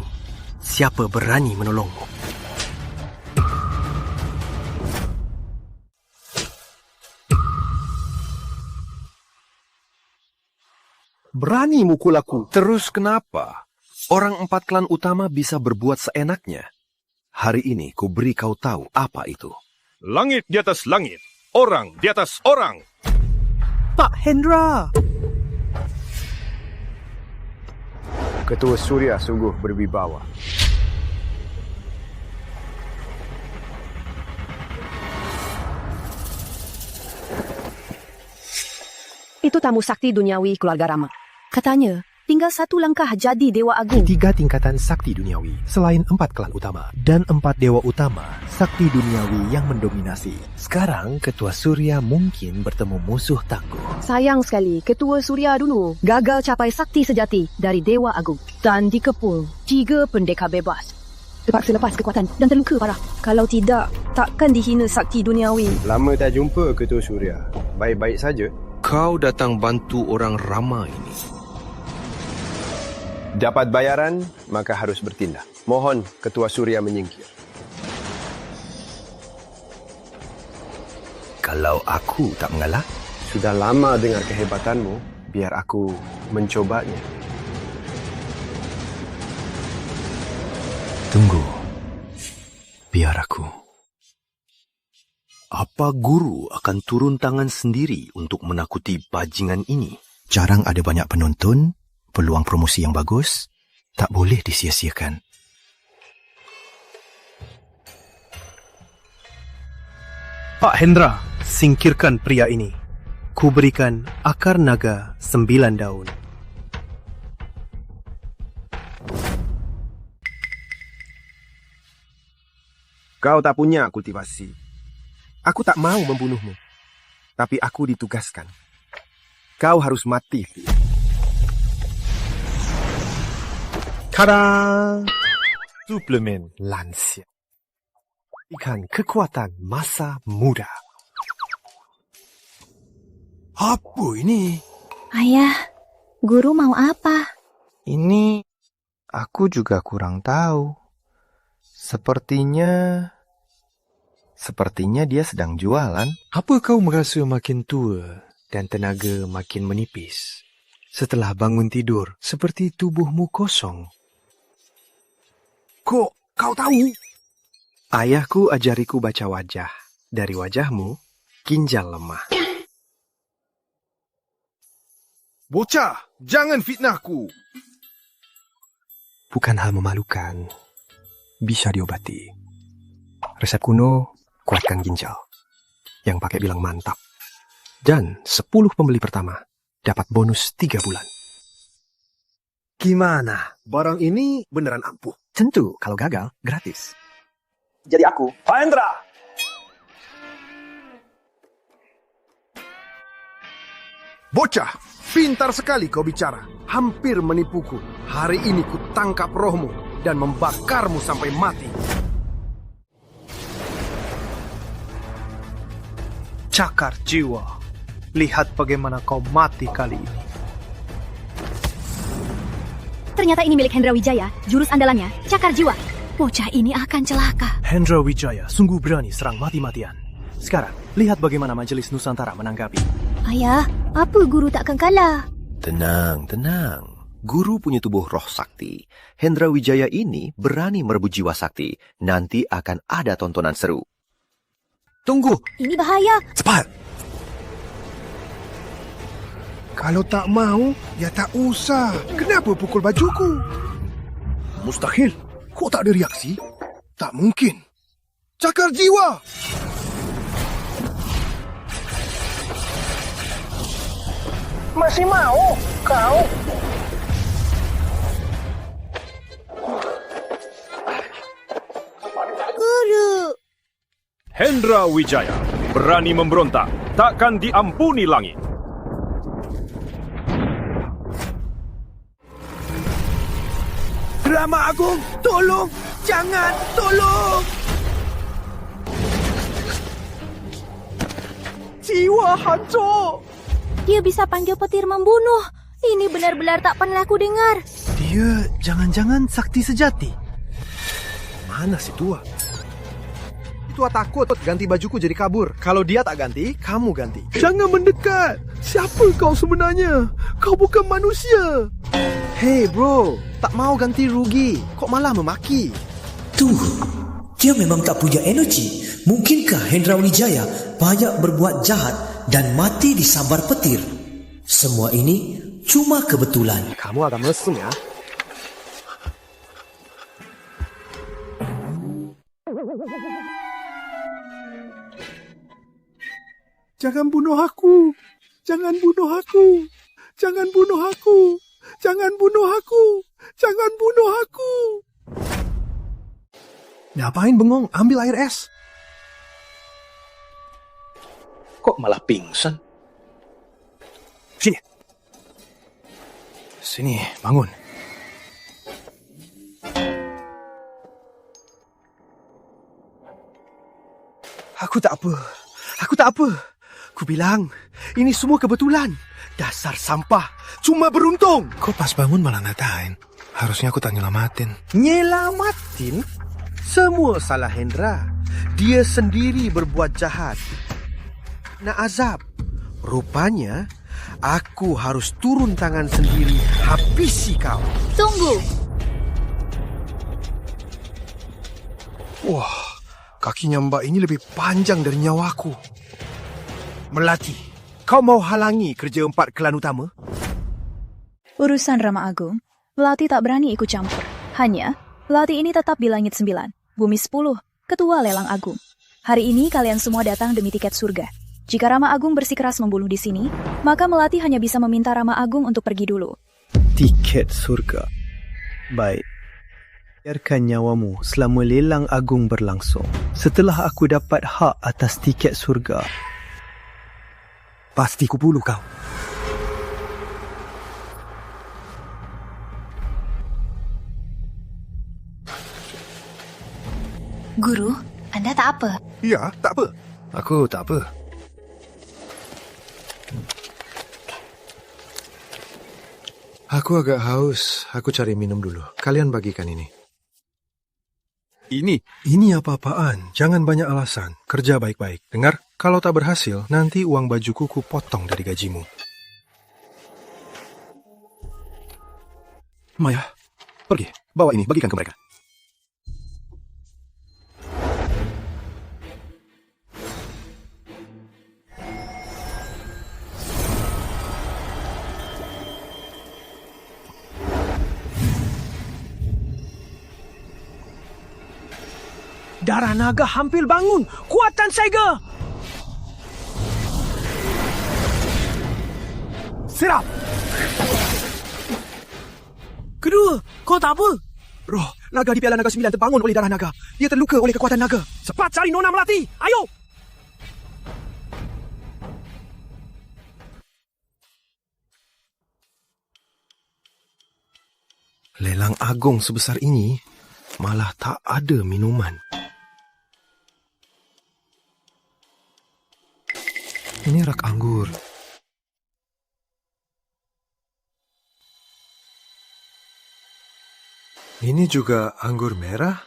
siapa berani menolongmu. Berani mukul aku. Terus kenapa? Orang 4 klan utama bisa berbuat seenaknya. Hari ini ku beri kau tahu apa itu. Langit di atas langit, orang di atas orang. Pak Hendra! Ketua Surya sungguh berwibawa. Itu tamu sakti duniawi keluarga Rama. Katanya, tinggal 1 langkah jadi Dewa Agung. 3 tingkatan sakti duniawi, selain 4 klan utama dan 4 dewa utama, sakti duniawi yang mendominasi. Sekarang, Ketua Surya mungkin bertemu musuh tangguh. Sayang sekali, Ketua Surya dulu gagal capai sakti sejati dari Dewa Agung dan dikepul 3 pendekar bebas. Terpaksa lepas kekuatan dan terluka parah. Kalau tidak, takkan dihina sakti duniawi. Lama tak jumpa Ketua Surya. Baik-baik saja. Kau datang bantu orang Rama ini. Dapat bayaran, maka harus bertindak. Mohon Ketua Surya menyingkir. Kalau aku tak mengalah? Sudah lama dengar kehebatanmu, biar aku mencobanya. Tunggu. Biar aku. Apa guru akan turun tangan sendiri untuk menakuti bajingan ini? Jarang ada banyak penonton, peluang promosi yang bagus, tak boleh disia-siakan. Pak Hendra, singkirkan pria ini. Ku berikan akar naga 9 daun. Kau tak punya kultivasi. Aku tak mau membunuhmu. Tapi aku ditugaskan. Kau harus mati. Tada! Suplemen lansia. Ikan kekuatan masa muda. Apa ini? Ayah, guru mau apa? Ini aku juga kurang tahu. Sepertinya Sepertinya dia sedang jualan. Apa kau merasa makin tua dan tenaga makin menipis? Setelah bangun tidur, seperti tubuhmu kosong. Kok kau tahu? Ayahku ajariku baca wajah. Dari wajahmu, ginjal lemah. Bocah, jangan fitnahku. Bukan hal memalukan. Bisa diobati. Resep kuno, kuatkan ginjal. Yang pakai bilang mantap. Dan 10 pembeli pertama dapat bonus 3 bulan. Gimana? Barang ini beneran ampuh? Tentu, kalau gagal, gratis. Jadi aku, Pak Hendra. Bocah, pintar sekali kau bicara. Hampir menipuku. Hari ini ku tangkap rohmu dan membakarmu sampai mati. Cakar jiwa. Lihat bagaimana kau mati kali ini. Ternyata ini milik Hendra Wijaya, jurus andalannya, cakar jiwa. Bocah ini akan celaka. Hendra Wijaya sungguh berani serang mati-matian. Sekarang, lihat bagaimana Majelis Nusantara menanggapi. Ayah, apa guru takkan kalah? Tenang, tenang. Guru punya tubuh roh sakti. Hendra Wijaya ini berani merebut jiwa sakti. Nanti akan ada tontonan seru. Tunggu. Ini bahaya. Cepat. Kalau tak mau, ya tak usah. Kenapa pukul bajuku? Mustahil. Kok tak ada reaksi? Tak mungkin. Cakar jiwa! Masih mau kau? Guru. Hendra Wijaya berani memberontak, takkan diampuni langit. Rama Agung, tolong! Jangan, tolong! Jiwa hancur! Dia bisa panggil petir membunuh. Ini benar-benar tak pernah aku dengar. Dia jangan-jangan sakti sejati. Mana si tua? Tua takut ganti bajuku jadi kabur. Kalau dia tak ganti, kamu ganti. Jangan mendekat. Siapa kau sebenarnya? Kau bukan manusia. Hey bro, tak mau ganti rugi. Kok malah memaki? Tuh, dia memang tak punya energi. Mungkinkah Hendra Wijaya banyak berbuat jahat dan mati disambar petir? Semua ini cuma kebetulan. Kamu agak mesum ya. Jangan bunuh aku. Jangan bunuh aku. Jangan bunuh aku. Jangan bunuh aku. Jangan bunuh aku. Ngapain bengong? Ambil air es. Kok malah pingsan? Sini. Sini, bangun. Aku tak apa. Ku bilang, ini semua kebetulan. Dasar sampah. Cuma beruntung. Kok pas bangun malah ngatain? Harusnya aku tak nyelamatin. Nyelamatin? Semua salah Hendra. Dia sendiri berbuat jahat. Nak azab. Rupanya, aku harus turun tangan sendiri habisi kau. Tunggu. Wah, kakinya mbak ini lebih panjang dari nyawaku. Melati, kau mau halangi kerja 4 klan utama? Urusan Rama Agung, Melati tak berani ikut campur. Hanya, Melati ini tetap di langit 9, bumi 10, ketua lelang agung. Hari ini kalian semua datang demi tiket surga. Jika Rama Agung bersikeras membunuh di sini, maka Melati hanya bisa meminta Rama Agung untuk pergi dulu. Tiket surga. Baik. Biarkan nyawamu selama lelang agung berlangsung. Setelah aku dapat hak atas tiket surga, pasti kubunuh kau. Guru, Anda tak apa? Ya, tak apa. Aku tak apa. Aku agak haus. Aku cari minum dulu. Kalian bagikan ini. Ini apa-apaan? Jangan banyak alasan. Kerja baik-baik. Dengar, kalau tak berhasil, nanti uang bajuku ku potong dari gajimu. Maya, pergi. Bawa ini, bagikan ke mereka. Darah naga hampir bangun. Kuatan Sega. Serap! Kedua, kau tak apa? Roh, naga di Piala Naga 9 terbangun oleh darah naga. Dia terluka oleh kekuatan naga. Cepat cari Nona Melati. Ayo! Lelang agung sebesar ini, malah tak ada minuman. Ini rak anggur. Ini juga anggur merah.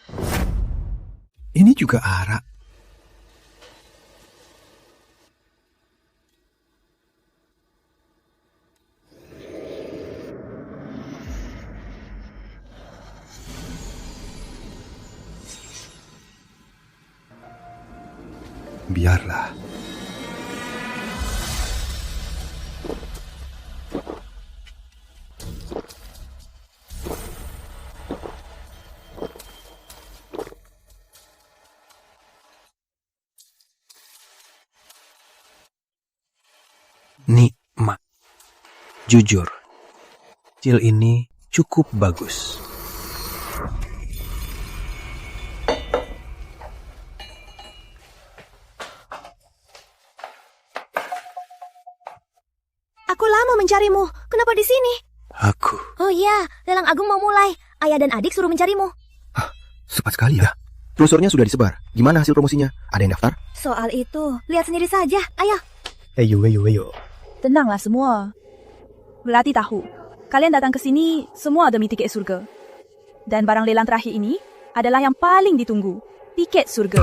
Ini juga arak. Biarlah. Nikmat. Jujur, cil ini cukup bagus. Aku lama mencarimu. Kenapa di sini? Aku. Oh iya, lelang agung mau mulai. Ayah dan adik suruh mencarimu. Cepat sekali ya. Brosurnya sudah disebar. Gimana hasil promosinya? Ada yang daftar? Soal itu, lihat sendiri saja. Ayo. Ayo. Tenanglah semua. Melati tahu, kalian datang ke sini semua demi tiket surga. Dan barang lelang terakhir ini adalah yang paling ditunggu. Tiket surga.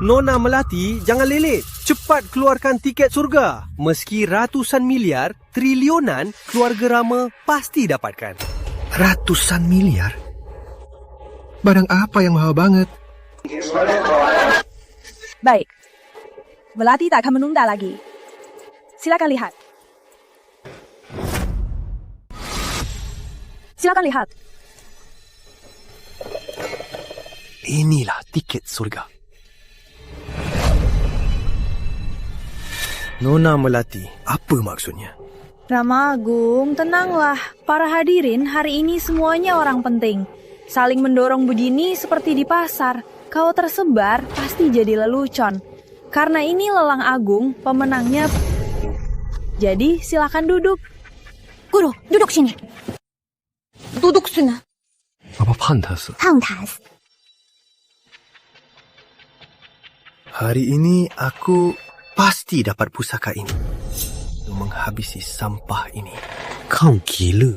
Nona Melati, jangan lelek. Cepat keluarkan tiket surga. Meski ratusan miliar, triliunan, keluarga Rama pasti dapatkan. Ratusan miliar? Barang apa yang mahal banget? Baik. Melati tak akan menunda lagi. Silakan lihat. Silakan lihat. Inilah tiket surga. Nona Melati, apa maksudnya? Rama Agung, tenanglah. Para hadirin hari ini semuanya orang penting. Saling mendorong begini seperti di pasar. Kalau tersebar, pasti jadi lelucon. Karena ini lelang agung, pemenangnya... Jadi, silakan duduk. Guru, duduk sini. Duduk sini. Apa pantas? Pantas. Hari ini aku pasti dapat pusaka ini untuk menghabisi sampah ini. Kau gila.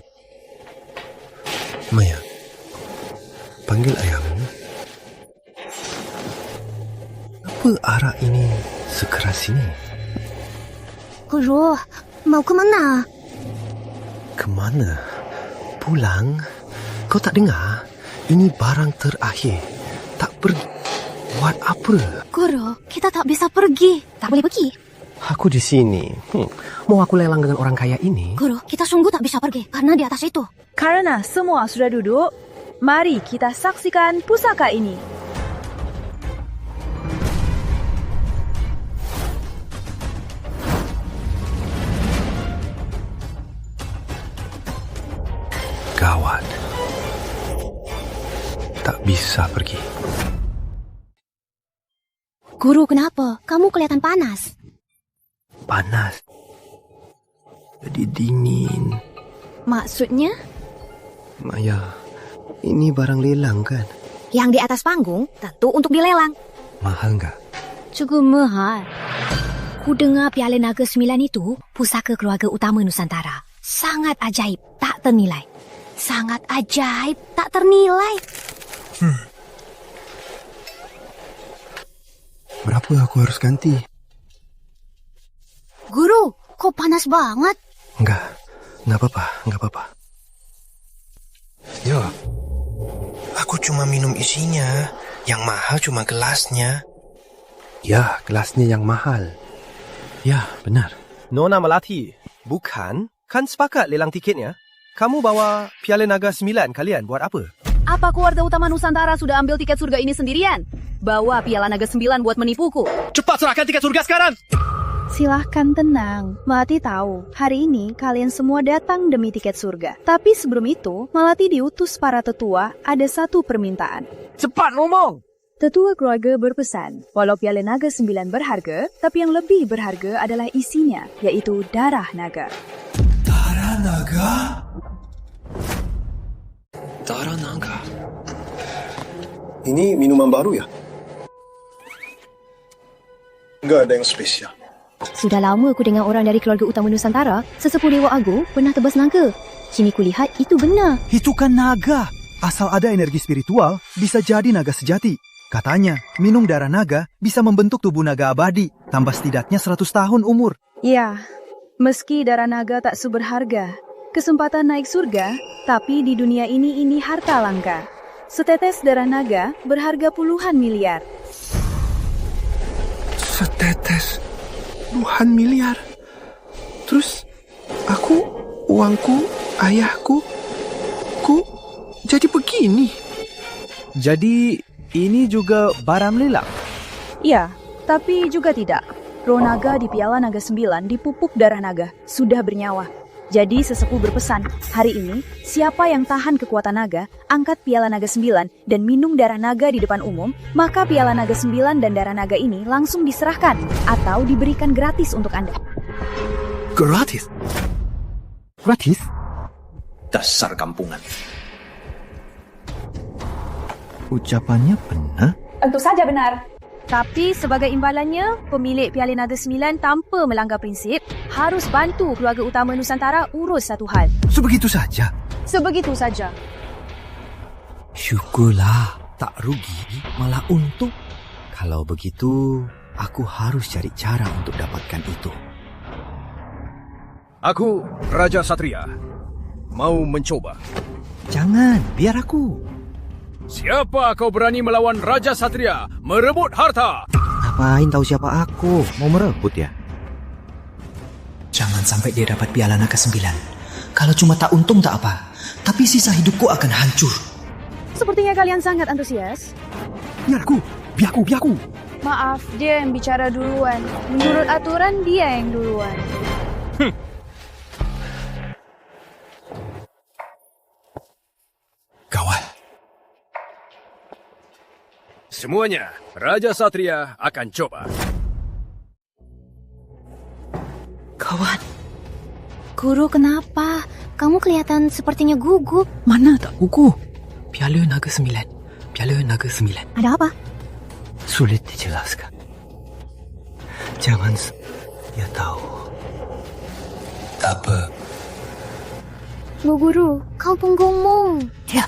Maya, panggil ayahmu. Apa arak ini sekeras ini? Guru, mau kemana? Kemana? Pulang? Kau tak dengar? Ini barang terakhir. Tak pergi. Buat apa? Guru, kita tak bisa pergi. Tak boleh pergi. Aku di sini. Mau aku lelang dengan orang kaya ini? Guru, kita sungguh tak bisa pergi karena di atas itu. Karena semua sudah duduk, mari kita saksikan pusaka ini. Gawat. Tak bisa pergi. Guru, kenapa? Kamu kelihatan panas. Panas. Jadi dingin. Maksudnya? Maya, ini barang lelang kan? Yang di atas panggung tentu untuk dilelang. Mahal nggak? Cukup mahal. Ku dengar Piala Naga 9 itu pusaka keluarga utama Nusantara. Sangat ajaib, tak ternilai. Sangat ajaib, tak ternilai. Berapa aku harus ganti? Guru, kok panas banget? Enggak apa-apa. Yo, aku cuma minum isinya. Yang mahal cuma gelasnya. Ya, gelasnya yang mahal. Ya, benar. Nona Melati, bukan? Kan sepakat lelang tiketnya? Kamu bawa Piala Naga 9 kalian buat apa? Apa keluarga utama Nusantara sudah ambil tiket surga ini sendirian? Bawa Piala Naga 9 buat menipuku. Cepat serahkan tiket surga sekarang! Silahkan tenang, Melati tahu hari ini kalian semua datang demi tiket surga. Tapi sebelum itu, Melati diutus para tetua ada satu permintaan. Cepat ngomong! Tetua keluarga berpesan, walau Piala Naga 9 berharga, tapi yang lebih berharga adalah isinya, yaitu darah naga. Darah naga? Darah naga. Ini minuman baru ya? Enggak ada yang spesial. Sudah lama aku dengar orang dari keluarga utama Nusantara, sesepuh Dewa Agung pernah tebas naga. Kini kulihat itu benar. Itu kan naga. Asal ada energi spiritual, bisa jadi naga sejati. Katanya, minum darah naga bisa membentuk tubuh naga abadi, tambah setidaknya 100 tahun umur. Ya, meski darah naga tak seberharga, kesempatan naik surga, tapi di dunia ini harta langka. Setetes darah naga berharga puluhan miliar. Setetes puluhan miliar. Terus aku, uangku, ayahku, jadi begini. Jadi ini juga barang lelang? Ya, tapi juga tidak. Roh naga di Piala Naga 9 dipupuk darah naga, sudah bernyawa. Jadi sesepuh berpesan, hari ini siapa yang tahan kekuatan naga, angkat Piala Naga 9 dan minum darah naga di depan umum, maka Piala Naga 9 dan darah naga ini langsung diserahkan atau diberikan gratis untuk Anda. Gratis? Gratis? Dasar kampungan. Ucapannya benar? Tentu saja benar. Tapi sebagai imbalannya, pemilik Piala Naga 9 tanpa melanggar prinsip harus bantu keluarga utama Nusantara urus satu hal. Sebegitu saja? Sebegitu saja. Syukurlah, tak rugi, malah untung. Kalau begitu, aku harus cari cara untuk dapatkan itu. Aku, Raja Satria, mau mencoba. Jangan, biar aku. Siapa kau berani melawan Raja Satria merebut harta? Ngapain tahu siapa aku? Mau merebut ya? Jangan sampai dia dapat Piala Naga 9. Kalau cuma tak untung tak apa, tapi sisa hidupku akan hancur. Sepertinya kalian sangat antusias. Biar aku. Maaf, dia yang bicara duluan. Menurut aturan, dia yang duluan. Gawat. Semuanya, Raja Satria akan coba. Kawan. Guru, kenapa? Kamu kelihatan sepertinya gugup. Mana tak gugup? Piala Naga 9. Piala Naga 9. Ada apa? Sulit dijelaskan. Jangan ya tahu. Tak apa. Bu Guru, kau penggumung. Ya.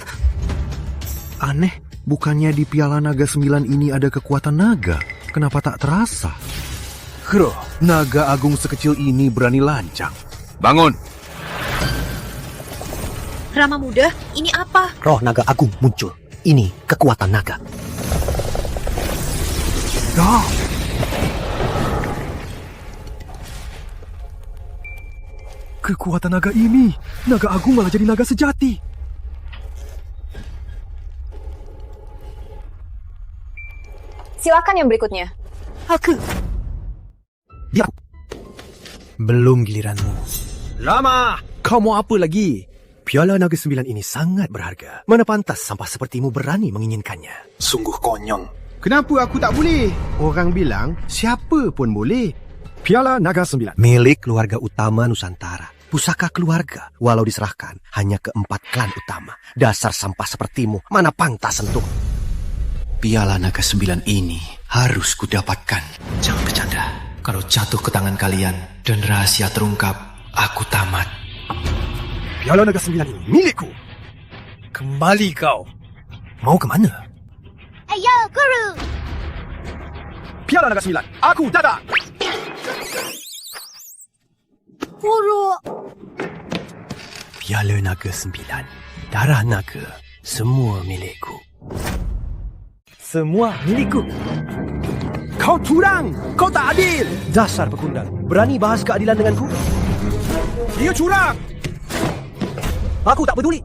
Aneh, bukannya di Piala Naga 9 ini ada kekuatan naga? Kenapa tak terasa? Guru, naga agung sekecil ini berani lancang. Bangun! Rama muda, ini apa? Roh naga agung muncul. Ini kekuatan naga. Kekuatan naga ini, naga agung malah jadi naga sejati. Silakan yang berikutnya. Aku. Dia. Belum giliranmu. Lama! Kau mau apa lagi? Piala Naga 9 ini sangat berharga. Mana pantas sampah sepertimu berani menginginkannya? Sungguh konyol. Kenapa aku tak boleh? Orang bilang siapa pun boleh. Piala Naga 9. Milik keluarga utama Nusantara. Pusaka keluarga, walau diserahkan hanya ke 4 klan utama. Dasar sampah sepertimu, mana pantas sentuh? Piala Naga 9 ini harus kudapatkan. Jangan bercanda. Kalau jatuh ke tangan kalian dan rahasia terungkap, aku tamat. Piala Naga 9 ini milikku. Kembali kau. Mau ke mana? Ayo, Guru. Piala Naga 9, aku datang! Guru. Piala Naga 9, darah naga, semua milikku. Semua milikku. Kau curang! Kau tak adil! Dasar pekundang, berani bahas keadilan denganku? Dia curang! Aku tak peduli.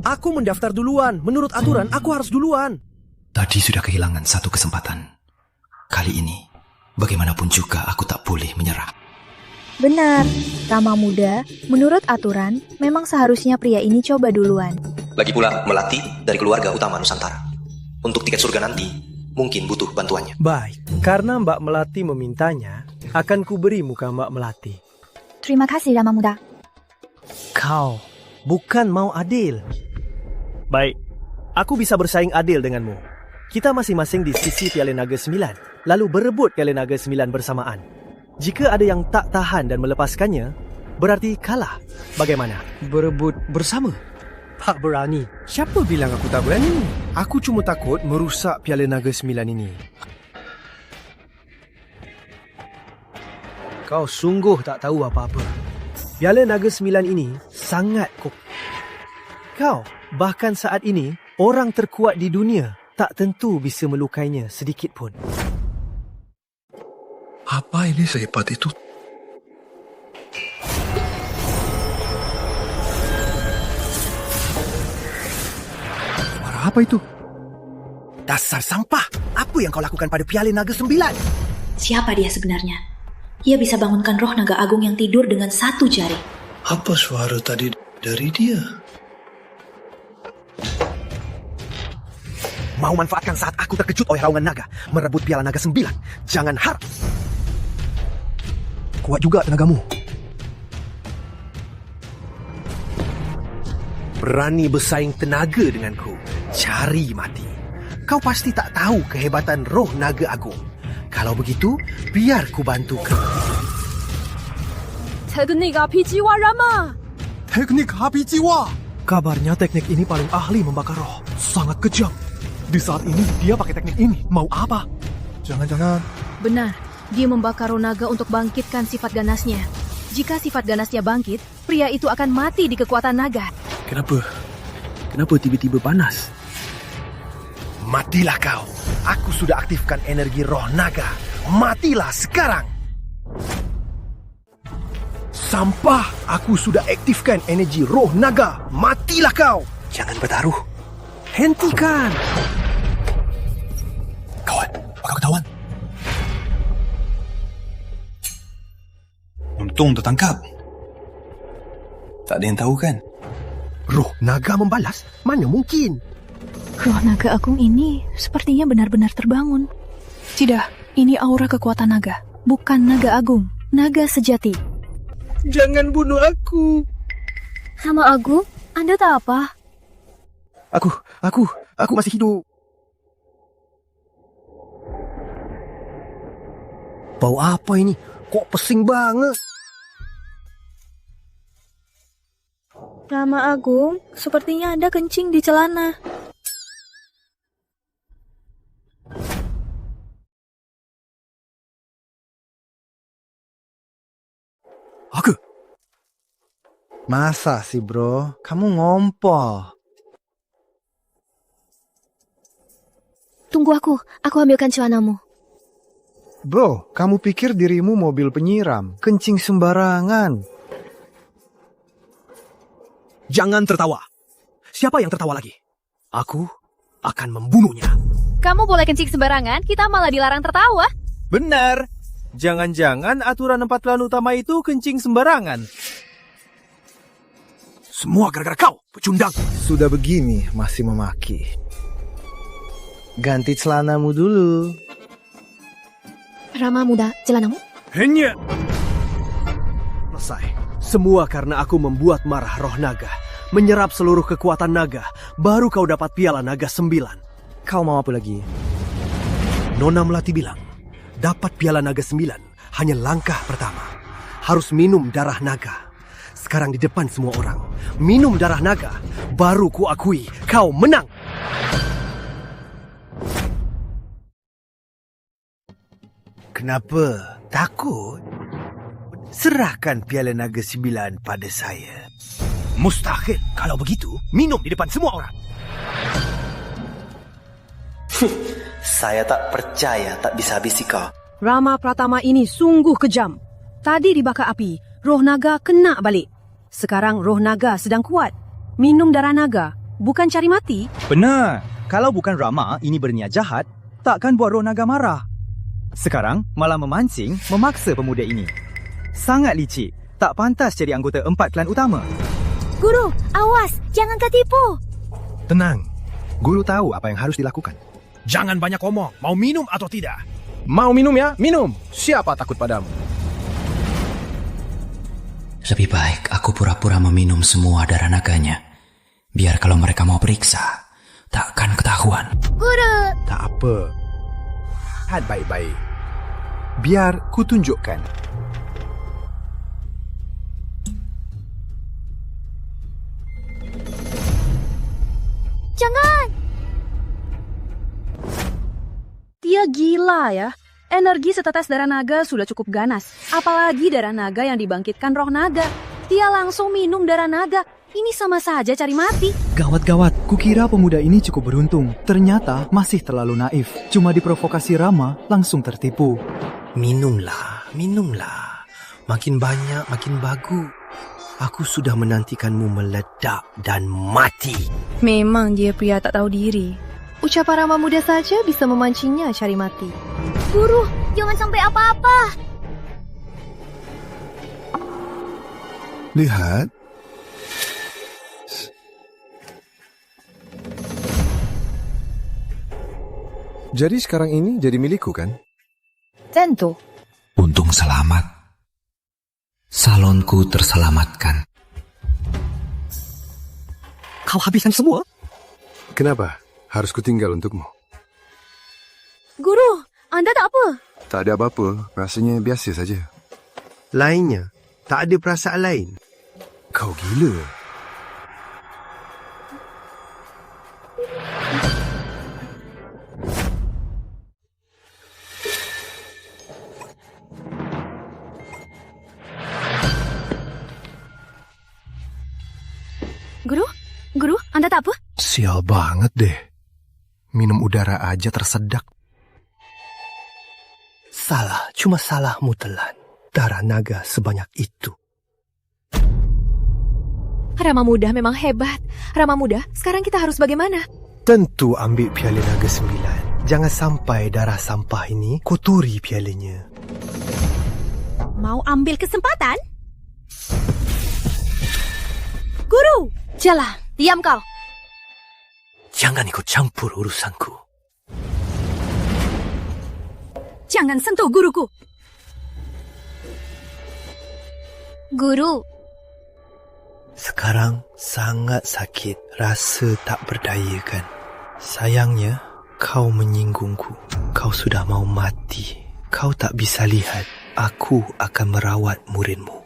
Aku mendaftar duluan. Menurut aturan, aku harus duluan. Tadi sudah kehilangan satu kesempatan. Kali ini, bagaimanapun juga aku tak boleh menyerah. Benar, Rama muda, menurut aturan, memang seharusnya pria ini coba duluan. Lagi pula, Melati dari keluarga utama Nusantara. Untuk tiket surga nanti, mungkin butuh bantuannya. Baik, karena Mbak Melati memintanya, akan kuberi muka Mbak Melati. Terima kasih, Rama muda. Kau bukan mau adil. Baik, aku bisa bersaing adil denganmu. Kita masing-masing di sisi Piala Naga 9, lalu berebut Piala Naga 9 bersamaan. Jika ada yang tak tahan dan melepaskannya, berarti kalah. Bagaimana? Berebut bersama? Tak berani. Siapa bilang aku tak berani? Aku cuma takut merusak Piala Naga 9 ini. Kau sungguh tak tahu apa-apa. Piala Naga 9 ini sangat Kau, bahkan saat ini, orang terkuat di dunia tak tentu bisa melukainya sedikit pun. Apa ini sehebat itu? Suara apa itu? Dasar sampah! Apa yang kau lakukan pada Piala Naga 9? Siapa dia sebenarnya? Ia bisa bangunkan roh naga agung yang tidur dengan satu jari. Apa suara tadi dari dia? Mau manfaatkan saat aku terkejut oleh raungan naga, merebut Piala Naga 9. Jangan harap. Kuat juga tenagamu. Berani bersaing tenaga denganku. Cari mati. Kau pasti tak tahu kehebatan roh naga agung. Kalau begitu, biar ku bantu kau. Teknik api jiwa Rama. Teknik api jiwa. Kabarnya teknik ini paling ahli membakar roh. Sangat kejam. Di saat ini dia pakai teknik ini. Mau apa? Jangan-jangan. Benar, dia membakar roh naga untuk bangkitkan sifat ganasnya. Jika sifat ganasnya bangkit, pria itu akan mati di kekuatan naga. Kenapa? Kenapa tiba-tiba panas? Matilah kau. Aku sudah aktifkan energi roh naga. Matilah sekarang. Sampah. Aku sudah aktifkan energi roh naga. Matilah kau. Jangan bertaruh. Hentikan. Kawan, apakah ketahuan? Untung tertangkap. Tak ada yang tahu kan? Roh naga membalas? Mana mungkin? Roh naga agung ini sepertinya benar-benar terbangun. Tidak, ini aura kekuatan naga. Bukan naga agung, naga sejati. Jangan bunuh aku. Hama Agung, Anda tak apa? Aku masih hidup. Bau apa ini? Kok pesing banget? Rama Agung, sepertinya Anda kencing di celana. Aku? Masa sih bro? Kamu ngompol. Tunggu aku ambilkan celanamu. Bro, kamu pikir dirimu mobil penyiram? Kencing sembarangan. Jangan tertawa. Siapa yang tertawa lagi? Aku akan membunuhnya. Kamu boleh kencing sembarangan, kita malah dilarang tertawa. Benar. Jangan-jangan aturan 4 pelan utama itu kencing sembarangan. Semua gara-gara kau, pecundang. Sudah begini masih memaki. Ganti celanamu dulu. Rama muda, celanamu? Hanya. Selesai. Semua karena aku membuat marah roh naga. Menyerap seluruh kekuatan naga. Baru kau dapat Piala Naga 9. Kau mau apa lagi? Nona Melati bilang, dapat Piala Naga 9 hanya langkah pertama. Harus minum darah naga. Sekarang di depan semua orang, minum darah naga. Baru ku akui kau menang. Kenapa? Takut? Serahkan Piala Naga 9 pada saya. Mustahil. Kalau begitu, minum di depan semua orang. Saya tak percaya tak bisa habisi kau. Rama Pratama ini sungguh kejam. Tadi dibakar api, roh naga kena balik. Sekarang roh naga sedang kuat. Minum darah naga, bukan cari mati. Benar. Kalau bukan Rama ini berniat jahat, takkan buat roh naga marah. Sekarang malah memancing, memaksa pemuda ini. Sangat licik. Tak pantas jadi anggota 4 klan utama. Guru, awas. Jangan tertipu. Tenang. Guru tahu apa yang harus dilakukan. Jangan banyak omong. Mau minum atau tidak? Mau minum ya? Minum. Siapa takut padamu? Lebih baik aku pura-pura meminum semua darah naganya. Biar kalau mereka mau periksa, takkan ketahuan. Guru. Tak apa. Lihat baik-baik. Biar ku tunjukkan. Jangan. Dia gila ya. Energi setetes darah naga sudah cukup ganas. Apalagi darah naga yang dibangkitkan roh naga. Dia langsung minum darah naga. Ini sama saja cari mati. Gawat-gawat, kukira pemuda ini cukup beruntung. Ternyata masih terlalu naif. Cuma diprovokasi Rama, langsung tertipu. Minumlah, minumlah. Makin banyak, makin bagus. Aku sudah menantikanmu meledak dan mati. Memang dia pria tak tahu diri. Ucapan Rama muda saja bisa memancingnya cari mati. Guru, jangan sampai apa-apa. Lihat. Jadi sekarang ini jadi milikku kan? Tentu. Untung selamat. Salonku terselamatkan. Kau habiskan semua? Kenapa? Harus kutinggal untukmu. Guru, Anda tak apa? Tak ada apa-apa. Rasanya biasa saja. Lainnya, tak ada perasaan lain. Kau gila. Guru, Anda tak apa? Sial banget deh. Minum udara aja tersedak. Salah, cuma salahmu telan. Darah naga sebanyak itu. Rama muda memang hebat. Rama muda, sekarang kita harus bagaimana? Tentu ambil piala naga 9. Jangan sampai darah sampah ini kotori pialanya. Mau ambil kesempatan? Guru, jalan. Diam kau. Jangan ikut campur urusanku. Jangan sentuh guruku. Guru. Sekarang sangat sakit. Rasa tak berdaya kan? Sayangnya, kau menyinggungku. Kau sudah mau mati. Kau tak bisa lihat. Aku akan merawat muridmu.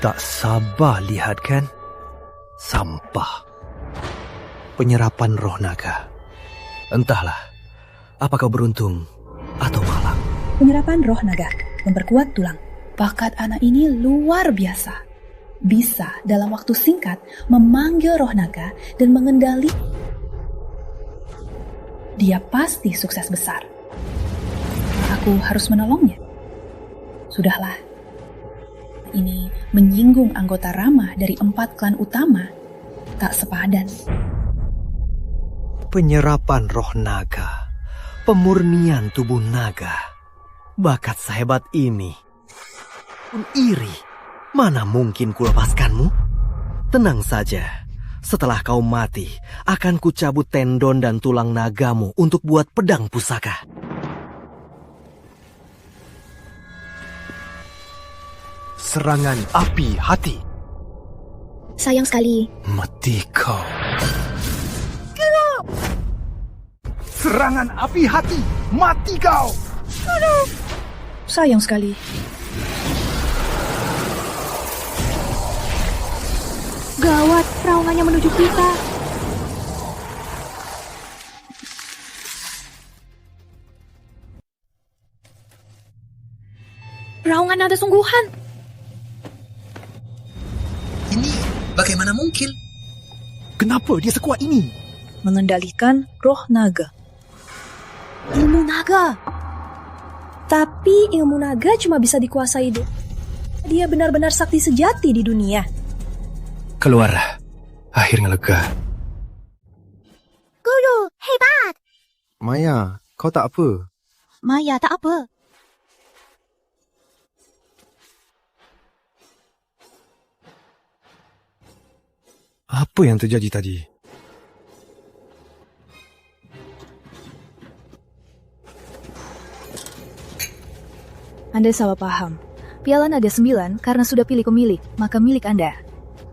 Tak sabar lihat kan? Sampah. Penyerapan roh naga. Entahlah, apa kau beruntung atau malang? Penyerapan roh naga memperkuat tulang. Bakat anak ini luar biasa. Bisa dalam waktu singkat memanggil roh naga dan mengendali. Dia pasti sukses besar. Aku harus menolongnya. Sudahlah. Ini menyinggung anggota Rama dari 4 klan utama. Tak sepadan. Penyerapan roh naga. Pemurnian tubuh naga. Bakat sehebat ini. Pun iri. Mana mungkin kulepaskanmu? Tenang saja. Setelah kau mati, akan kucabut tendon dan tulang nagamu untuk buat pedang pusaka. Serangan api hati. Sayang sekali. Mati kau. Serangan api hati. Mati kau. Sayang sekali. Gawat, terowongannya menuju kita. Raungan nada sungguhan. Ini bagaimana mungkin? Kenapa dia sekuat ini? Mengendalikan roh naga. Ilmu naga. Tapi ilmu naga cuma bisa dikuasai dia benar-benar sakti sejati di dunia. Keluarlah. Akhirnya lega. Guru, hebat. Maya, kau tak apa? Maya tak apa. Apa yang terjadi tadi? Anda salah paham. Piala Naga 9 karena sudah pilih pemilik, maka milik Anda.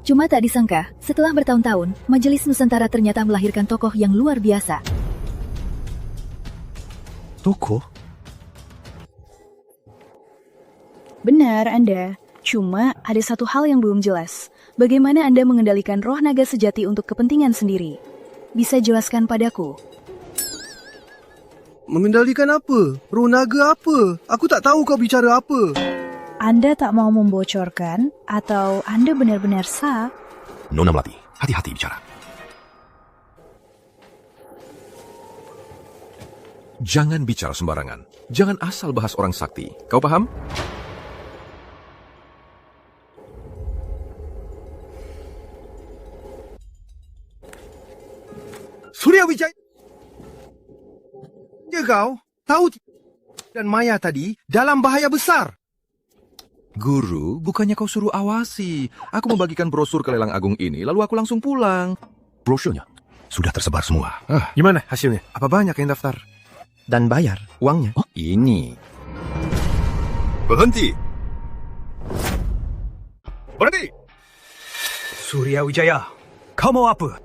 Cuma tak disangka, setelah bertahun-tahun, Majelis Nusantara ternyata melahirkan tokoh yang luar biasa. Tokoh? Benar, Anda. Cuma ada satu hal yang belum jelas. Bagaimana Anda mengendalikan roh naga sejati untuk kepentingan sendiri? Bisa jelaskan padaku? Mengendalikan apa? Roh naga apa? Aku tak tahu kau bicara apa. Anda tak mau membocorkan atau Anda benar-benar sah? Nona Melati, hati-hati bicara. Jangan bicara sembarangan. Jangan asal bahas orang sakti. Kau paham? Surya Wijaya. Ya kau tahu dan Maya tadi dalam bahaya besar. Guru, bukannya kau suruh awasi. Aku membagikan brosur ke lelang agung ini, lalu aku langsung pulang. Brosurnya sudah tersebar semua. Gimana hasilnya? Apa banyak yang daftar? Dan bayar uangnya? Oh, ini. Berhenti. Berhenti. Surya Wijaya, kau mau apa?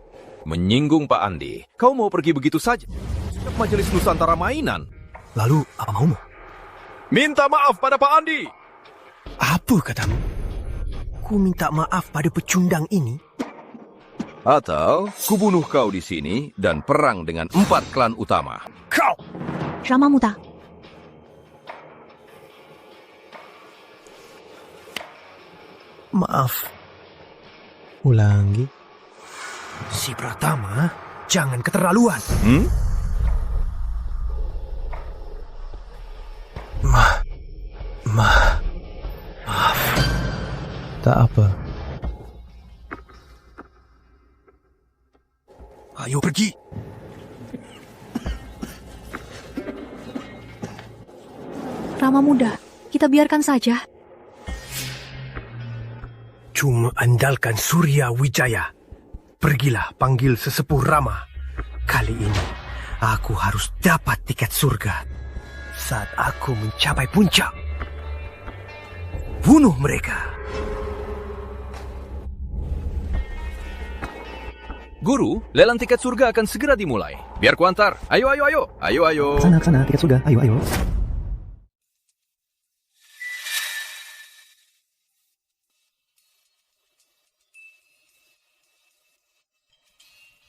Menyinggung Pak Andi. Kau mau pergi begitu saja? Majelis Nusantara mainan. Lalu apa maumu? Minta maaf pada Pak Andi. Apa katamu? Ku minta maaf pada pecundang ini? Atau kubunuh kau di sini dan perang dengan 4 klan utama. Kau! Rama Muta. Maaf. Ulangi. Si Pratama, jangan keterlaluan. Maaf. Tak apa. Ayo pergi. Rama muda, kita biarkan saja. Cuma andalkan Surya Wijaya. Pergilah panggil sesepuh Rama. Kali ini, aku harus dapat tiket surga. Saat aku mencapai puncak, bunuh mereka. Guru, lelang tiket surga akan segera dimulai. Biar kuantar. Ayo. Sana, tiket surga. Ayo.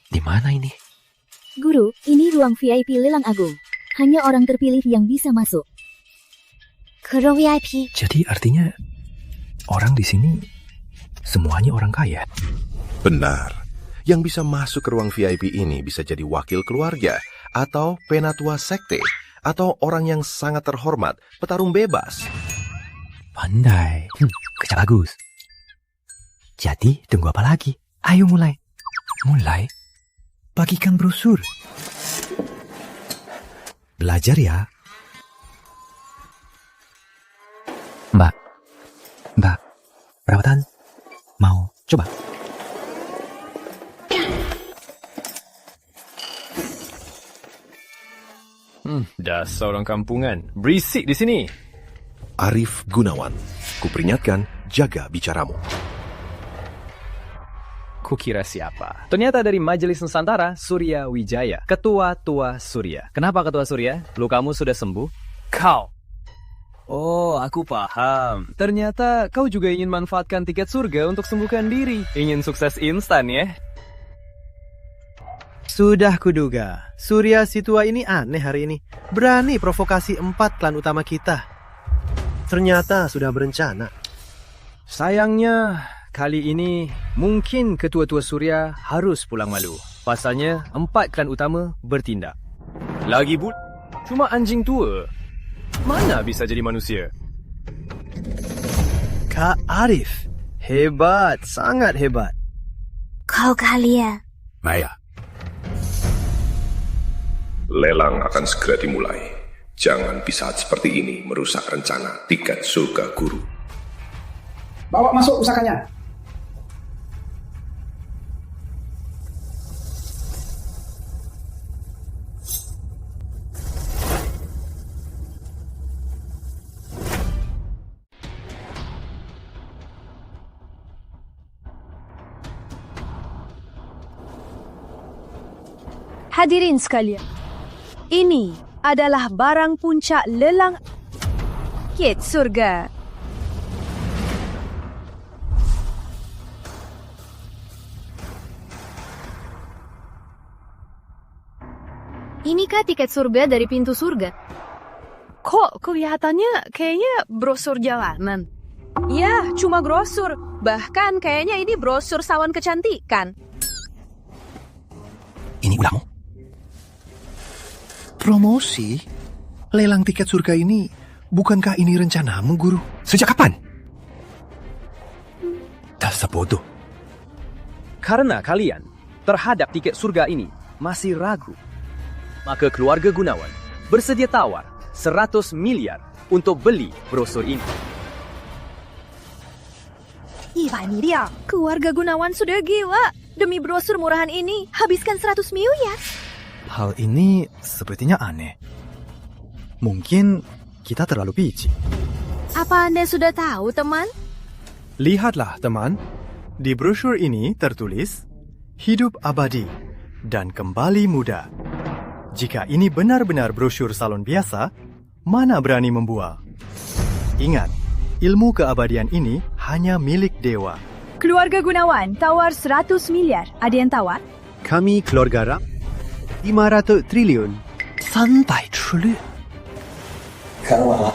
Di mana ini? Guru, ini ruang VIP lelang agung. Hanya orang terpilih yang bisa masuk. Ke ruang VIP. Jadi artinya orang di sini semuanya orang kaya. Benar. Yang bisa masuk ke ruang VIP ini bisa jadi wakil keluarga, atau penatua sekte, atau orang yang sangat terhormat, petarung bebas. Pandai. Kerja bagus. Jadi tunggu apa lagi? Ayo mulai. Mulai? Bagikan brosur. Belajar ya. Mbak, perawatan mau coba? Dasar orang kampungan. Berisik di sini. Arif Gunawan. Kuperingatkan, jaga bicaramu. Kukira siapa? Ternyata dari Majelis Nusantara, Surya Wijaya. Ketua Tua Surya. Kenapa Ketua Surya? Lukamu sudah sembuh? Kau. Oh, aku paham. Ternyata kau juga ingin manfaatkan tiket surga untuk sembuhkan diri. Ingin sukses instan ya? Sudah kuduga, Surya si tua ini aneh hari ini. Berani provokasi 4 klan utama kita. Ternyata sudah berencana. Sayangnya, kali ini mungkin ketua-tua Suria harus pulang malu. Pasalnya, 4 klan utama bertindak. Lagi cuma anjing tua. Mana bisa jadi manusia? Kak Arif, hebat, sangat hebat. Kau kalian. Maya. Lelang akan segera dimulai. Jangan bisa seperti ini merusak rencana tiket surga guru. Bawa masuk pusakanya. Hadirin sekalian, ini adalah barang puncak lelang tiket surga. Inikah tiket surga dari pintu surga? Kok kelihatannya kayaknya brosur jalanan? Ya, cuma brosur. Bahkan kayaknya ini brosur sawan kecantikan. Ini ulangmu? Promosi? Lelang tiket surga ini, bukankah ini rencanamu, Guru? Sejak kapan? Dasar bodoh. Karena kalian terhadap tiket surga ini masih ragu, maka keluarga Gunawan bersedia tawar 100 miliar untuk beli brosur ini. 100 miliar. Keluarga Gunawan sudah gila. Demi brosur murahan ini, habiskan 100 miliar. Hal ini sepertinya aneh. Mungkin kita terlalu picik. Apa Anda sudah tahu, teman? Lihatlah, teman. Di brosur ini tertulis, hidup abadi dan kembali muda. Jika ini benar-benar brosur salon biasa, mana berani membual? Ingat, ilmu keabadian ini hanya milik dewa. Keluarga Gunawan tawar 100 miliar. Ada yang tawar? Kami keluarga Ram 500 triliun. Santai, triliun. Kalau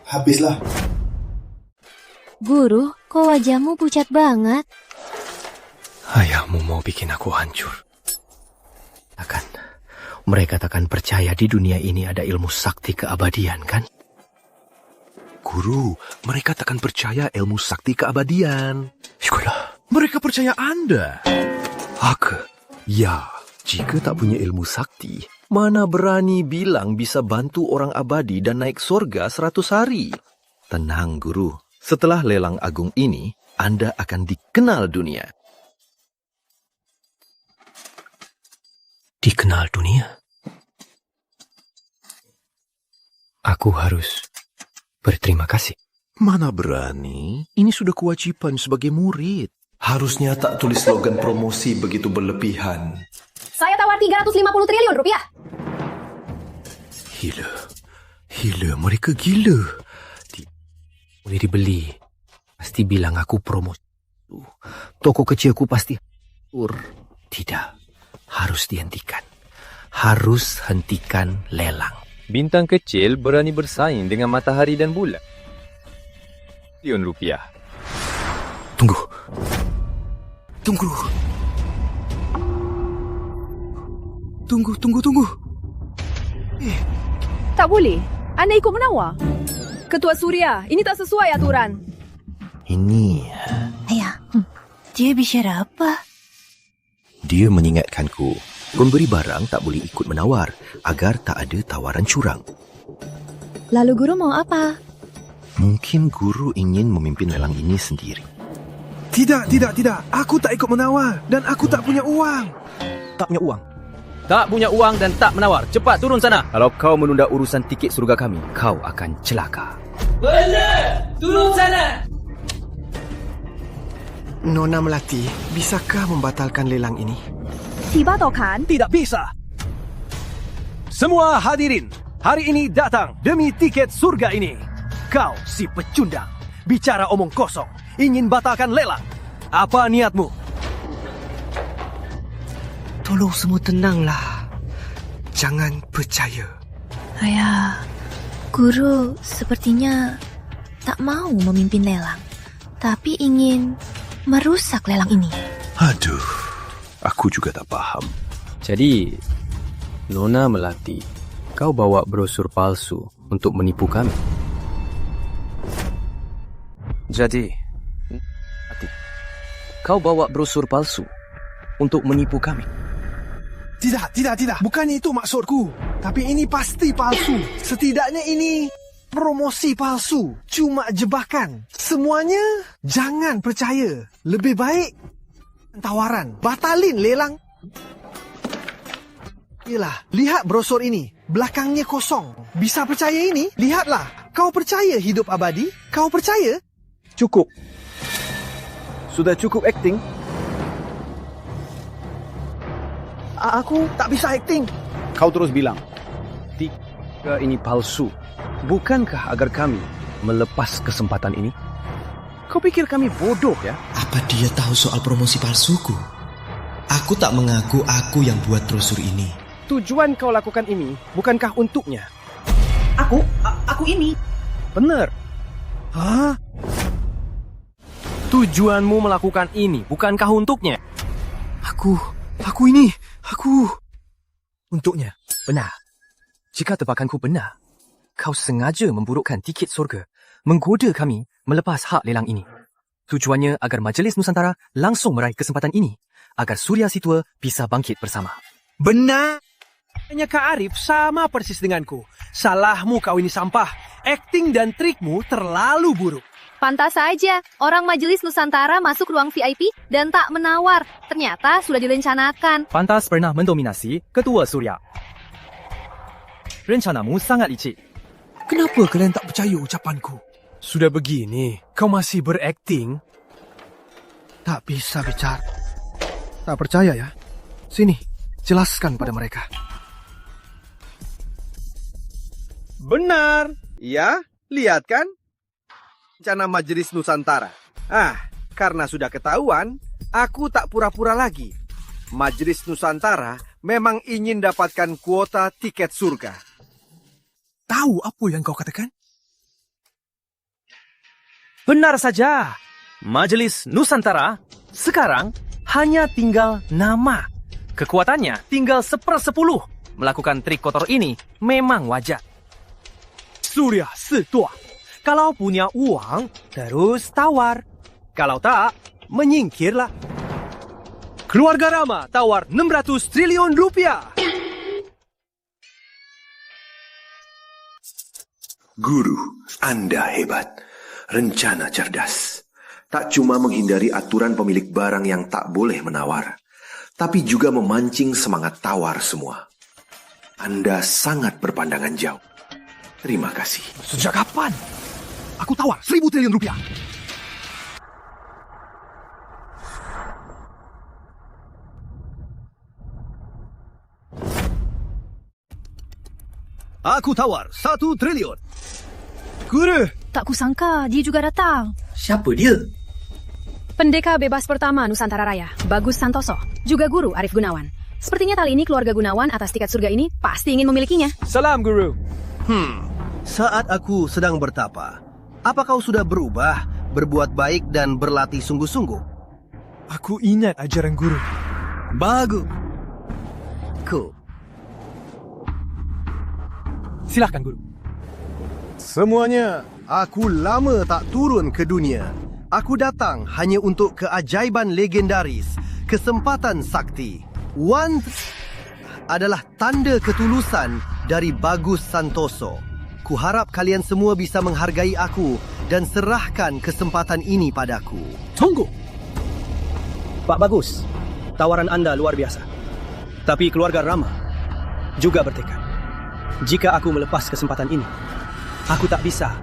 habislah. Guru, kok wajahmu pucat banget? Ayahmu mau bikin aku hancur. Mereka takkan percaya di dunia ini ada ilmu sakti keabadian, kan? Guru, mereka takkan percaya ilmu sakti keabadian. Syukurlah. Mereka percaya Anda. Aku? Ya, jika tak punya ilmu sakti, mana berani bilang bisa bantu orang abadi dan naik surga 100 hari? Tenang, Guru. Setelah lelang agung ini, Anda akan dikenal dunia. Dikenal dunia? Aku harus berterima kasih. Mana berani? Ini sudah kewajiban sebagai murid. Harusnya tak tulis slogan promosi begitu berlebihan. Saya tawar 350 triliun rupiah. Gila, mereka gila. Boleh dibeli. Pasti bilang aku promosi. Toko kecilku pasti tidak. Harus dihentikan. Harus hentikan lelang. Bintang kecil berani bersaing dengan matahari dan bulan. Triliun rupiah. Tunggu. Tak boleh. Anda ikut menawar. Ketua Suria, ini tak sesuai aturan. Ini. Ayah, dia bicara apa? Dia mengingatkanku, pemberi barang tak boleh ikut menawar agar tak ada tawaran curang. Lalu guru mau apa? Mungkin guru ingin memimpin lelang ini sendiri. Tidak. Aku tak ikut menawar dan aku tak punya uang. Tak punya uang? Tak punya uang dan tak menawar. Cepat turun sana. Kalau kau menunda urusan tiket surga kami, kau akan celaka. Benar! Turun sana! Nona Melati, bisakah membatalkan lelang ini? Tiba toh kan? Tidak bisa. Semua hadirin, hari ini datang demi tiket surga ini. Kau si pecundang, bicara omong kosong, ingin batalkan lelang. Apa niatmu? Tolong semua tenanglah. Jangan percaya. Ayah, Guru sepertinya tak mau memimpin lelang, tapi ingin merusak lelang ini. Aduh, aku juga tak paham. Jadi, Nona Melati, kau bawa brosur palsu untuk menipu kami. Jadi, Melati, kau bawa brosur palsu untuk menipu kami. Tidak. Bukannya itu maksudku. Tapi ini pasti palsu. Setidaknya ini promosi palsu. Cuma jebakan. Semuanya jangan percaya. Lebih baik tawaran. Batalin lelang. Yelah, lihat brosur ini. Belakangnya kosong. Bisa percaya ini? Lihatlah. Kau percaya hidup abadi? Kau percaya? Cukup. Sudah cukup akting. Aku tak bisa akting. Kau terus bilang, tiga ini palsu. Bukankah agar kami melepas kesempatan ini? Kau pikir kami bodoh ya? Apa dia tahu soal promosi palsuku? Aku tak mengaku aku yang buat brosur ini. Tujuan kau lakukan ini bukankah untuknya? Aku ini. Benar. Hah? Tujuanmu melakukan ini bukankah untuknya? Aku ini. Untuknya. Benar. Jika tebakanku benar, kau sengaja memburukkan tiket surga, menggoda kami melepas hak lelang ini. Tujuannya agar Majlis Nusantara langsung meraih kesempatan ini, agar Surya si tua bisa bangkit bersama. Benar. Hanya Kak Arif sama persis denganku. Salahmu kau ini sampah. Akting dan trikmu terlalu buruk. Pantas saja, orang Majelis Nusantara masuk ruang VIP dan tak menawar. Ternyata sudah direncanakan. Pantas pernah mendominasi Ketua Surya. Rencanamu sangat licik. Kenapa kalian tak percaya ucapanku? Sudah begini, kau masih berakting? Tak bisa bicara. Tak percaya ya? Sini, jelaskan pada mereka. Benar. Ya, lihat kan? Rencana Majelis Nusantara. Karena sudah ketahuan, aku tak pura-pura lagi. Majelis Nusantara memang ingin dapatkan kuota tiket surga. Tahu apa yang kau katakan? Benar saja. Majelis Nusantara sekarang hanya tinggal nama. Kekuatannya tinggal 1/10. Melakukan trik kotor ini memang wajar. Surya si tua. Kalau punya uang, terus tawar. Kalau tak, menyingkirlah. Keluarga Rama tawar 600 triliun rupiah. Guru, Anda hebat. Rencana cerdas. Tak cuma menghindari aturan pemilik barang yang tak boleh menawar, tapi juga memancing semangat tawar semua. Anda sangat berpandangan jauh. Terima kasih. Sejak kapan? Aku tawar 1.000 triliun rupiah. Aku tawar 1 triliun. Guru. Tak kusangka dia juga datang. Siapa dia? Pendekar bebas pertama Nusantara Raya, Bagus Santoso, juga Guru Arif Gunawan. Sepertinya kali ini keluarga Gunawan atas tiket surga ini pasti ingin memilikinya. Salam, Guru. Saat aku sedang bertapa, apa kau sudah berubah, berbuat baik dan berlatih sungguh-sungguh? Aku ingat ajaran guru. Bagus. Silahkan, Guru. Semuanya, aku lama tak turun ke dunia. Aku datang hanya untuk keajaiban legendaris, kesempatan sakti. One adalah tanda ketulusan dari Bagus Santoso. Kuharap kalian semua bisa menghargai aku dan serahkan kesempatan ini padaku. Tunggu. Pak Bagus, tawaran Anda luar biasa. Tapi keluarga Rama juga bertekad. Jika aku melepas kesempatan ini, aku tak bisa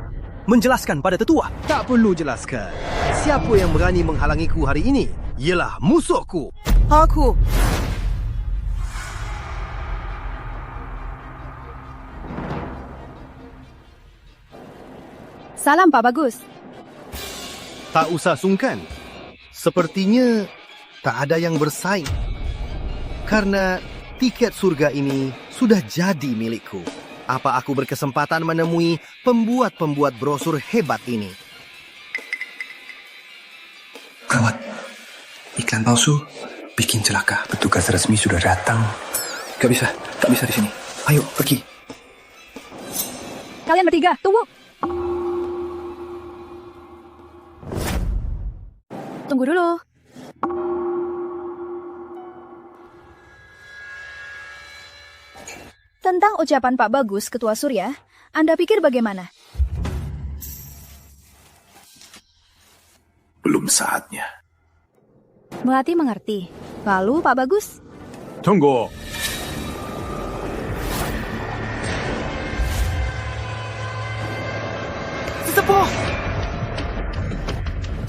menjelaskan pada tetua. Tak perlu jelaskan. Siapa yang berani menghalangiku hari ini ialah musuhku. Aku. Salam Pak Bagus. Tak usah sungkan. Sepertinya tak ada yang bersaing. Karena tiket surga ini sudah jadi milikku. Apa aku berkesempatan menemui pembuat-pembuat brosur hebat ini? Gawat. Iklan palsu bikin celaka. Petugas resmi sudah datang. Tak bisa di sini. Ayo, pergi. Kalian bertiga, tunggu. Tunggu dulu. Tentang ucapan Pak Bagus, Ketua Surya, Anda pikir bagaimana? Belum saatnya. Melati mengerti. Lalu Pak Bagus? Tunggu. Sesepuh!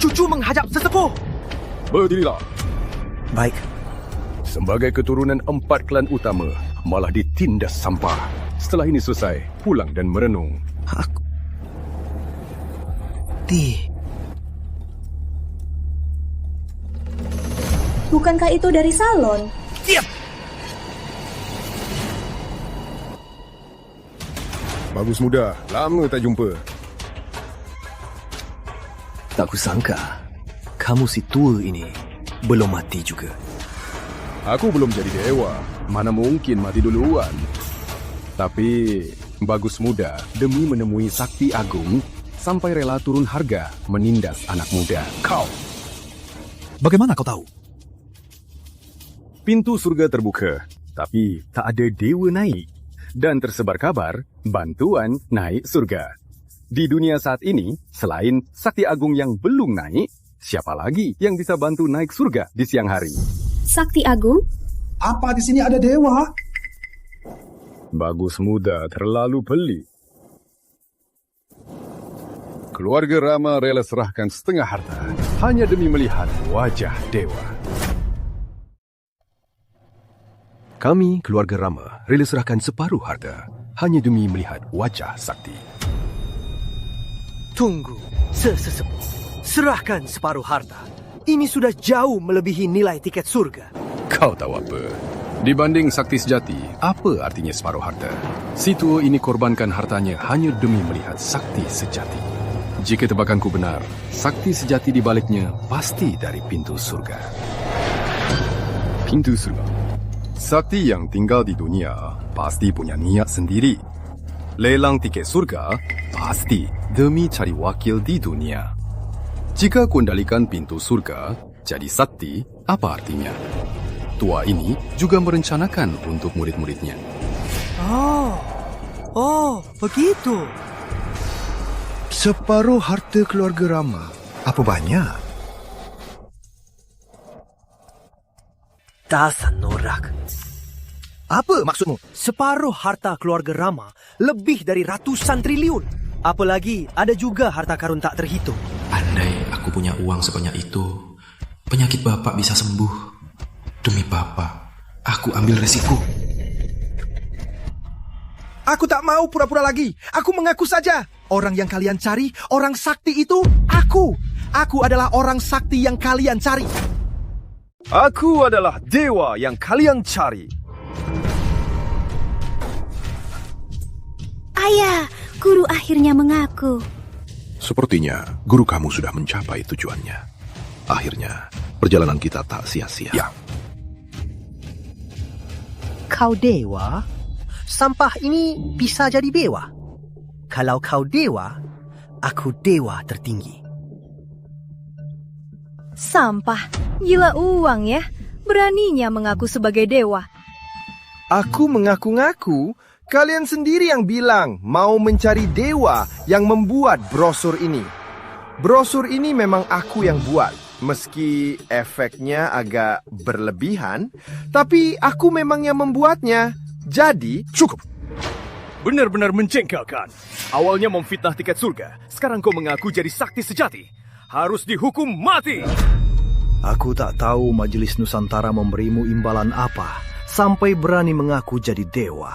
Cucu menghadap sesepuh! Berdirilah. Baik. Sebagai keturunan 4 klan utama, malah ditindas sampah. Setelah ini selesai, pulang dan merenung. Bukankah itu dari salon? Diam! Bagus muda, lama tak jumpa. Tak kusangka, kamu si tua ini belum mati juga. Aku belum jadi dewa, mana mungkin mati duluan. Tapi Bagus muda demi menemui sakti agung sampai rela turun harga menindas anak muda. Kau. Bagaimana kau tahu? Pintu surga terbuka, tapi tak ada dewa naik. Dan tersebar kabar, bantuan naik surga. Di dunia saat ini, selain sakti agung yang belum naik, siapa lagi yang bisa bantu naik surga di siang hari? Sakti agung? Apa di sini ada dewa? Bagus muda terlalu pelik. Keluarga Rama rela serahkan setengah harta hanya demi melihat wajah dewa. Kami, keluarga Rama, rela serahkan separuh harta hanya demi melihat wajah sakti. Tunggu, sesepuh. Serahkan separuh harta. Ini sudah jauh melebihi nilai tiket surga. Kau tahu apa? Dibanding sakti sejati, apa artinya separuh harta? Si tua ini korbankan hartanya hanya demi melihat sakti sejati. Jika tebakanku benar, sakti sejati di baliknya pasti dari pintu surga. Pintu surga. Sakti yang tinggal di dunia pasti punya niat sendiri. Lelang tiket surga pasti demi cari wakil di dunia. Jika kuandalikan pintu surga jadi sakti, apa artinya? Tua ini juga merencanakan untuk murid-muridnya. Oh, begitu. Separuh harta keluarga Rama. Apa banyak? Dasar norak. Apa maksudmu? Separuh harta keluarga Rama lebih dari ratusan triliun. Apalagi ada juga harta karun tak terhitung. Andai aku punya uang sebanyak itu, penyakit bapak bisa sembuh. Demi bapak, aku ambil resiko. Aku tak mau pura-pura lagi. Aku mengaku saja. Orang yang kalian cari, orang sakti itu aku. Aku adalah orang sakti yang kalian cari. Aku adalah dewa yang kalian cari. Ayah, guru akhirnya mengaku. Sepertinya guru kamu sudah mencapai tujuannya. Akhirnya, perjalanan kita tak sia-sia. Ya. Kau dewa? Sampah ini bisa jadi dewa. Kalau kau dewa, aku dewa tertinggi. Sampah, gila uang ya. Beraninya mengaku sebagai dewa. Aku mengaku-ngaku, kalian sendiri yang bilang mau mencari dewa yang membuat brosur ini. Brosur ini memang aku yang buat. Meski efeknya agak berlebihan, tapi aku memang yang membuatnya. Jadi, cukup. Benar-benar menjengkelkan. Awalnya memfitnah tiket surga, sekarang kau mengaku jadi sakti sejati. Harus dihukum mati. Aku tak tahu Majelis Nusantara memberimu imbalan apa sampai berani mengaku jadi dewa.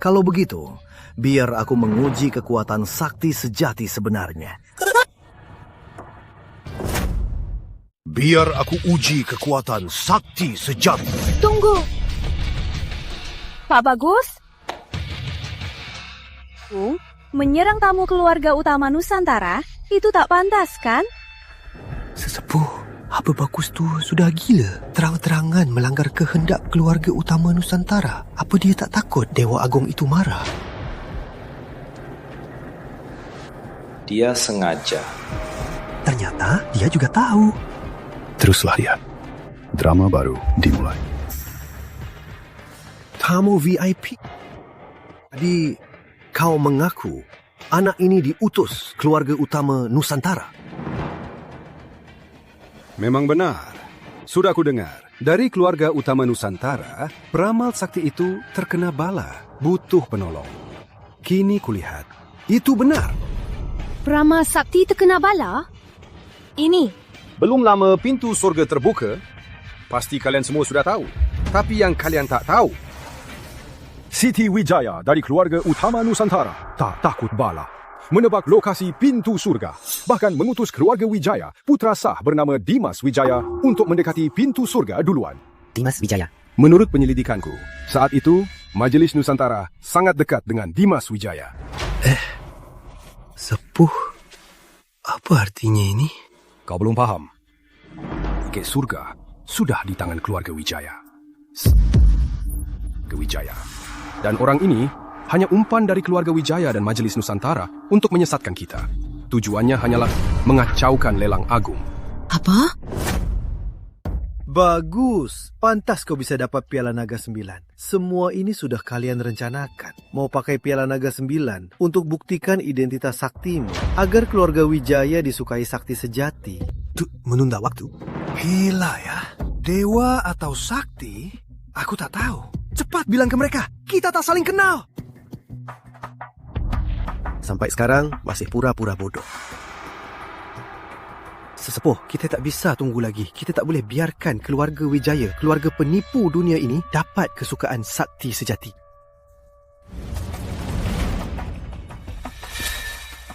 Kalau begitu, biar aku menguji kekuatan sakti sejati sebenarnya. Biar aku uji kekuatan sakti sejati. Tunggu. Pak Bagus? Menyerang tamu keluarga utama Nusantara itu tak pantas, kan? Sesepuh, apa bagus tu sudah gila. Terang-terangan melanggar kehendak keluarga utama Nusantara. Apa dia tak takut Dewa Agung itu marah? Dia sengaja. Ternyata dia juga tahu. Teruslah ya. Drama baru dimulai. Tamu VIP. Jadi, kau mengaku anak ini diutus keluarga utama Nusantara? Memang benar. Sudah aku dengar. Dari keluarga utama Nusantara, peramal sakti itu terkena bala, butuh penolong. Kini kulihat, itu benar. Peramal sakti terkena bala? Ini. Belum lama pintu surga terbuka. Pasti kalian semua sudah tahu. Tapi yang kalian tak tahu, Siti Wijaya dari keluarga utama Nusantara tak takut bala. Menebak lokasi pintu surga. Bahkan mengutus keluarga Wijaya, putra sah bernama Dimas Wijaya untuk mendekati pintu surga duluan. Dimas Wijaya. Menurut penyelidikanku, saat itu Majelis Nusantara sangat dekat dengan Dimas Wijaya. Sepuh, apa artinya ini? Kau belum paham. Tiket surga sudah di tangan keluarga Wijaya. Wijaya. Dan orang ini hanya umpan dari keluarga Wijaya dan Majelis Nusantara untuk menyesatkan kita. Tujuannya hanyalah mengacaukan lelang agung. Apa? Bagus. Pantas kau bisa dapat Piala Naga 9. Semua ini sudah kalian rencanakan. Mau pakai Piala Naga 9 untuk buktikan identitas saktimu agar keluarga Wijaya disukai sakti sejati. Tuh, menunda waktu. Gila ya. Dewa atau sakti? Aku tak tahu. Cepat bilang ke mereka, kita tak saling kenal. Sampai sekarang masih pura-pura bodoh. Sesepuh, kita tak bisa tunggu lagi. Kita tak boleh biarkan keluarga Wijaya, keluarga penipu dunia ini dapat kesukaan sakti sejati.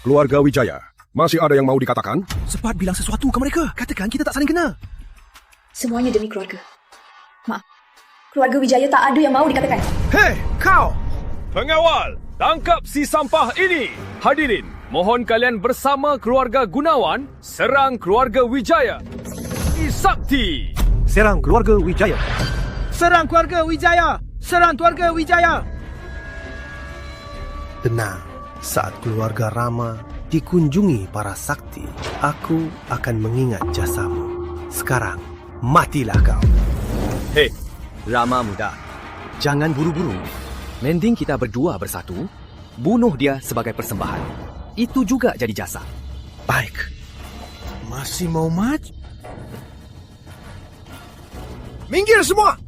Keluarga Wijaya, masih ada yang mau dikatakan? Cepat bilang sesuatu ke mereka. Katakan kita tak saling kenal. Semuanya demi keluarga. Maaf, keluarga Wijaya tak ada yang mau dikatakan. Hei, kau! Pengawal, tangkap si sampah ini. Hadirin, mohon kalian bersama keluarga Gunawan serang keluarga Wijaya. Sakti! Serang keluarga Wijaya. Serang keluarga Wijaya! Serang keluarga Wijaya! Tenang, saat keluarga Rama dikunjungi para sakti, aku akan mengingat jasamu. Sekarang, matilah kau. Hei, Rama muda. Jangan buru-buru. Mending kita berdua bersatu, bunuh dia sebagai persembahan. Itu juga jadi jasa. Baik. Masih mau mati? Minggir semua!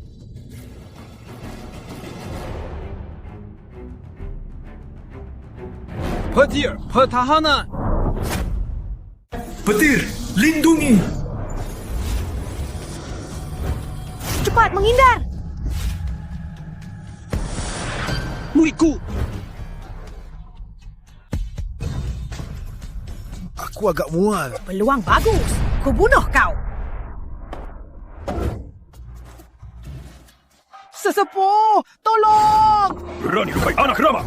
Petir, pertahanan! Petir, lindungi! Cepat, menghindar! Muridku! Aku agak mual. Peluang bagus. Ku bunuh kau. Sesepuh, tolong! Berani lukai anak Rama!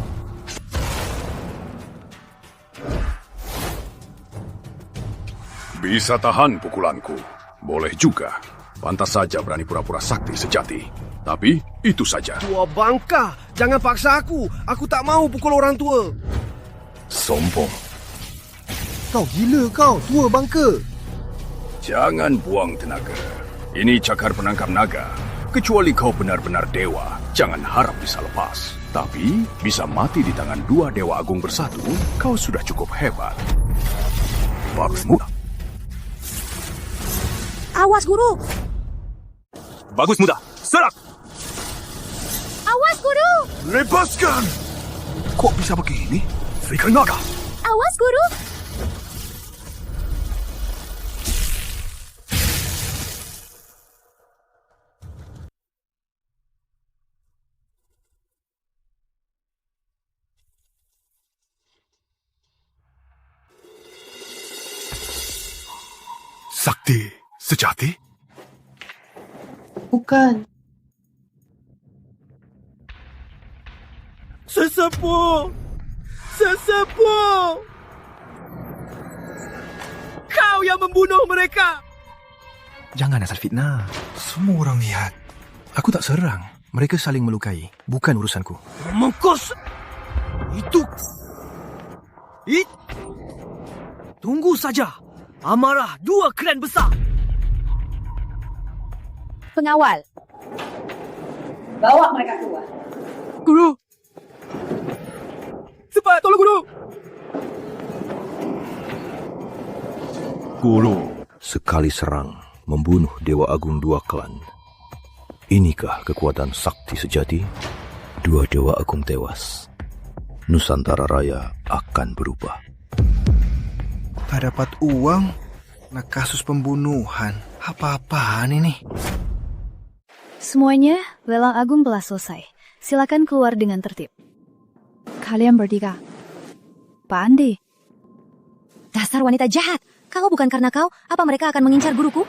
Bisa tahan pukulanku. Boleh juga. Pantas saja berani pura-pura sakti sejati. Tapi itu saja. Tua bangka, jangan paksa aku. Aku tak mau pukul orang tua. Sombong. Kau gila kau, tua bangka. Jangan buang tenaga. Ini cakar penangkap naga. Kecuali kau benar-benar dewa, jangan harap bisa lepas. Tapi, bisa mati di tangan dua dewa agung bersatu, kau sudah cukup hebat. Bagus muda. Awas, guru! Bagus muda, serang! Awas, guru! Lepaskan! Kok bisa begini? Fikir naga! Awas, guru! Sakti sejati? Bukan. Sesepuh! Sesepuh! Kau yang membunuh mereka! Jangan asal fitnah. Semua orang lihat. Aku tak serang. Mereka saling melukai. Bukan urusanku. Mengkos! Itu... Tunggu saja. Amarah dua klan besar. Pengawal. Bawa mereka keluar. Guru! Cepat, tolong guru! Guru, sekali serang, membunuh Dewa Agung dua klan. Inikah kekuatan sakti sejati? Dua Dewa Agung tewas. Nusantara Raya akan berubah. Tak dapat uang, nak kasus pembunuhan. Apa-apaan ini? Semuanya, lelang agung telah selesai. Silakan keluar dengan tertib. Kalian bertiga. Pak Andi. Dasar wanita jahat. Kalau bukan karena kau, apa mereka akan mengincar guruku?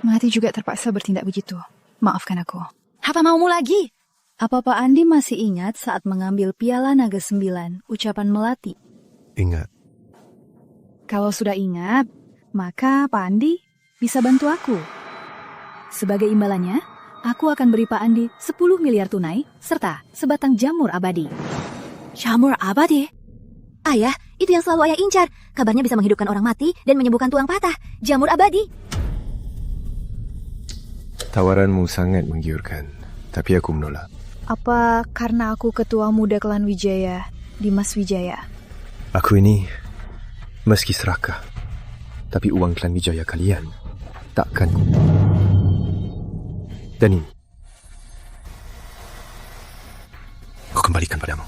Mati juga terpaksa bertindak begitu. Maafkan aku. Apa maumu lagi? Apa Pak Andi masih ingat saat mengambil piala naga 9, ucapan Melati? Ingat. Kalau sudah ingat, maka Pak Andi bisa bantu aku. Sebagai imbalannya, aku akan beri Pak Andi 10 miliar tunai, serta sebatang jamur abadi. Jamur abadi? Ayah, itu yang selalu ayah incar. Kabarnya bisa menghidupkan orang mati dan menyembuhkan tulang patah. Jamur abadi. Tawaranmu sangat menggiurkan, tapi aku menolak. Apa karena aku ketua muda klan Wijaya, Dimas Wijaya? Aku ini meski serakah, tapi uang klan Wijaya kalian takkan. Dan ini, aku kembalikan padamu.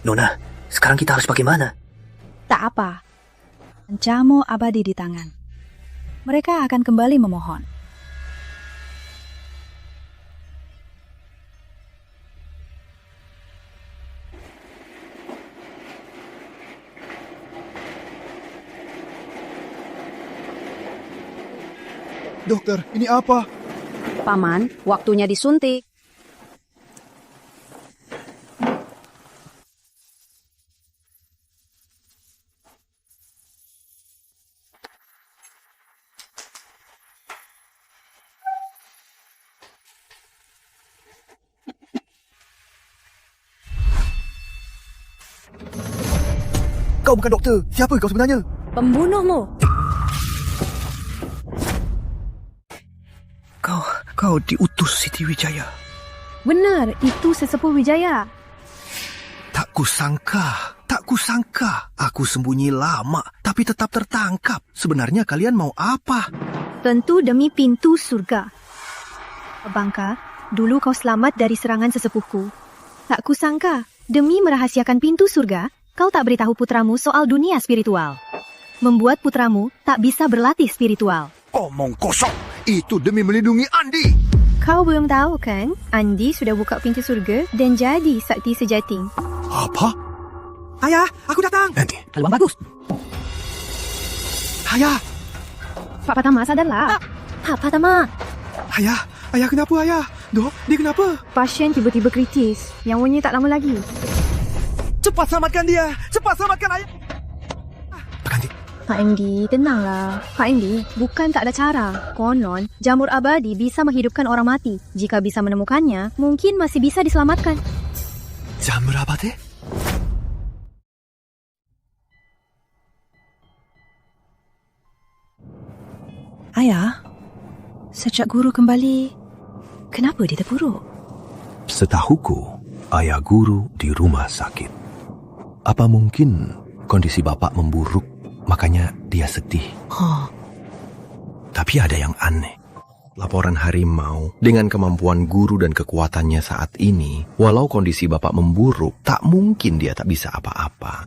Nona, sekarang kita harus bagaimana? Tak apa. Jamu abadi di tangan. Mereka akan kembali memohon. Dokter, ini apa? Paman, waktunya disuntik. Kau bukan doktor. Siapa kau sebenarnya? Pembunuhmu. Kau diutus Siti Wijaya. Benar, itu sesepuh Wijaya. Tak kusangka. Aku sembunyi lama, tapi tetap tertangkap. Sebenarnya kalian mau apa? Tentu demi pintu surga. Bangka, dulu kau selamat dari serangan sesepuhku. Tak kusangka, demi merahasiakan pintu surga, kau tak beritahu putramu soal dunia spiritual. Membuat putramu tak bisa berlatih spiritual. Omong kosong. Itu demi melindungi Andi. Kau belum tahu kan? Andi sudah buka pintu surga dan jadi sakti sejati. Apa? Ayah, aku datang. Nanti. Peluang bagus. Ayah. Pak Patama, sadarlah. Pak Patama. Ayah kenapa ayah? Dok, dia kenapa? Pasien tiba-tiba kritis. Yang bunyi tak lama lagi. Cepat selamatkan dia. Cepat selamatkan ayah. Pak Andi, tenanglah. Pak Andi, bukan tak ada cara. Konon, jamur abadi bisa menghidupkan orang mati. Jika bisa menemukannya, mungkin masih bisa diselamatkan. Jamur abadi? Ayah, sejak guru kembali, kenapa dia terpuruk? Setahuku, ayah guru di rumah sakit. Apa mungkin kondisi bapak memburuk? Makanya dia sedih. Tapi ada yang aneh. Laporan harimau dengan kemampuan guru dan kekuatannya saat ini, walau kondisi bapak memburuk, tak mungkin dia tak bisa apa-apa.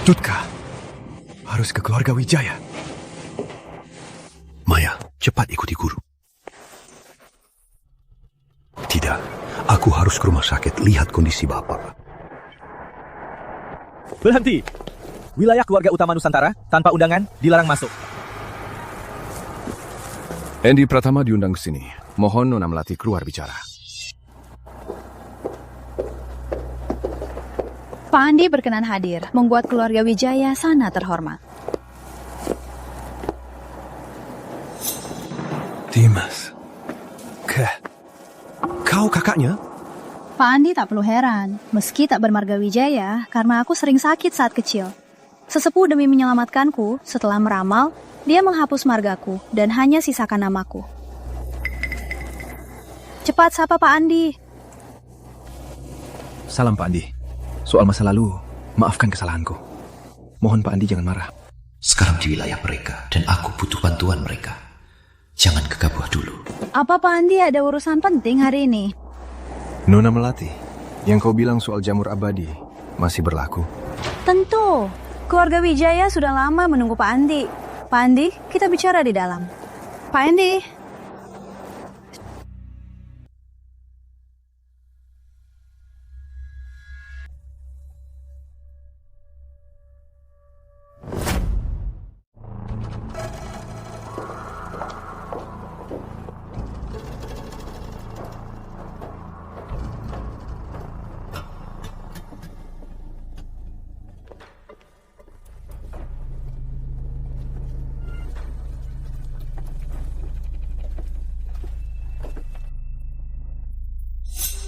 Tutka, harus ke keluarga Wijaya. Maya, cepat ikuti guru. Tidak, aku Aku harus ke rumah sakit lihat kondisi bapak. Berhenti. Wilayah keluarga utama Nusantara tanpa undangan dilarang masuk. Andy Pratama diundang ke sini. Mohon Nona Melati keluar bicara. Pak Andi berkenan hadir, membuat keluarga Wijaya sangat terhormat. Dimas. Kau kakaknya? Pak Andi tak perlu heran, meski tak bermarga Wijaya, karena aku sering sakit saat kecil. Sesepuh demi menyelamatkanku, setelah meramal, dia menghapus margaku dan hanya sisakan namaku. Cepat sapa Pak Andi. Salam Pak Andi. Soal masa lalu, maafkan kesalahanku. Mohon Pak Andi jangan marah. Sekarang di wilayah mereka dan aku butuh bantuan mereka. Jangan gegabah dulu. Apa Pak Andi ada urusan penting hari ini? Nona Melati, yang kau bilang soal jamur abadi masih berlaku? Tentu. Keluarga Wijaya sudah lama menunggu Pak Andi. Pak Andi, kita bicara di dalam. Pak Andi.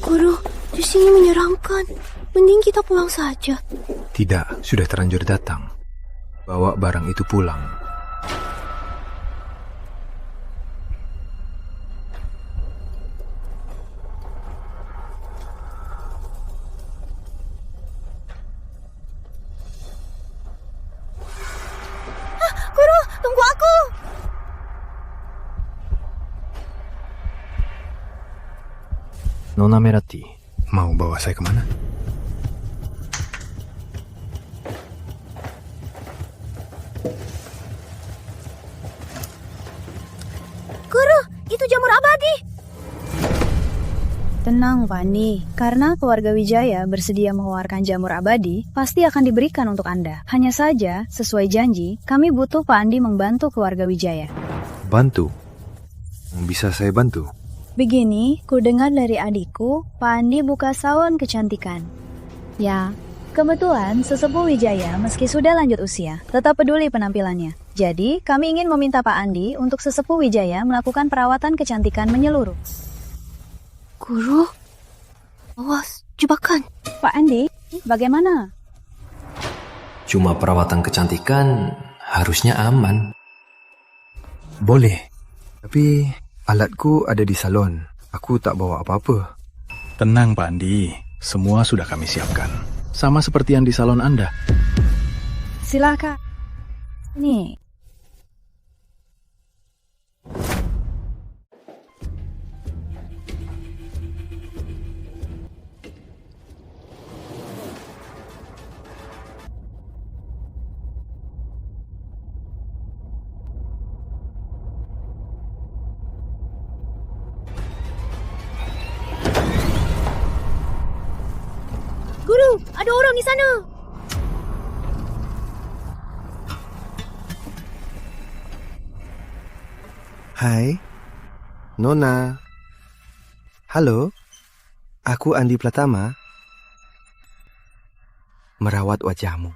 Guru, di sini menyeramkan. Mending kita pulang saja. Tidak, sudah terlanjur datang. Bawa barang itu pulang. Guru, tunggu aku. Nona Melati, mau bawa saya kemana? Guru, itu jamur abadi. Tenang, Fani. Karena keluarga Wijaya bersedia mengeluarkan jamur abadi, pasti akan diberikan untuk Anda. Hanya saja, sesuai janji, kami butuh Pak Andi membantu keluarga Wijaya. Bantu? Bisa saya bantu? Begini, ku dengar dari adikku, Pak Andi buka salon kecantikan. Ya, kebetulan sesepuh Wijaya meski sudah lanjut usia, tetap peduli penampilannya. Jadi, kami ingin meminta Pak Andi untuk sesepuh Wijaya melakukan perawatan kecantikan menyeluruh. Guru, awas, jebakan. Pak Andi, bagaimana? Cuma perawatan kecantikan, harusnya aman. Boleh, tapi alatku ada di salon. Aku tak bawa apa-apa. Tenang Pak Andi, semua sudah kami siapkan. Sama seperti yang di salon Anda. Silakan. Nih. Guru, ada orang di sana. Hai, Nona. Halo, aku Andi Pratama. Merawat wajahmu.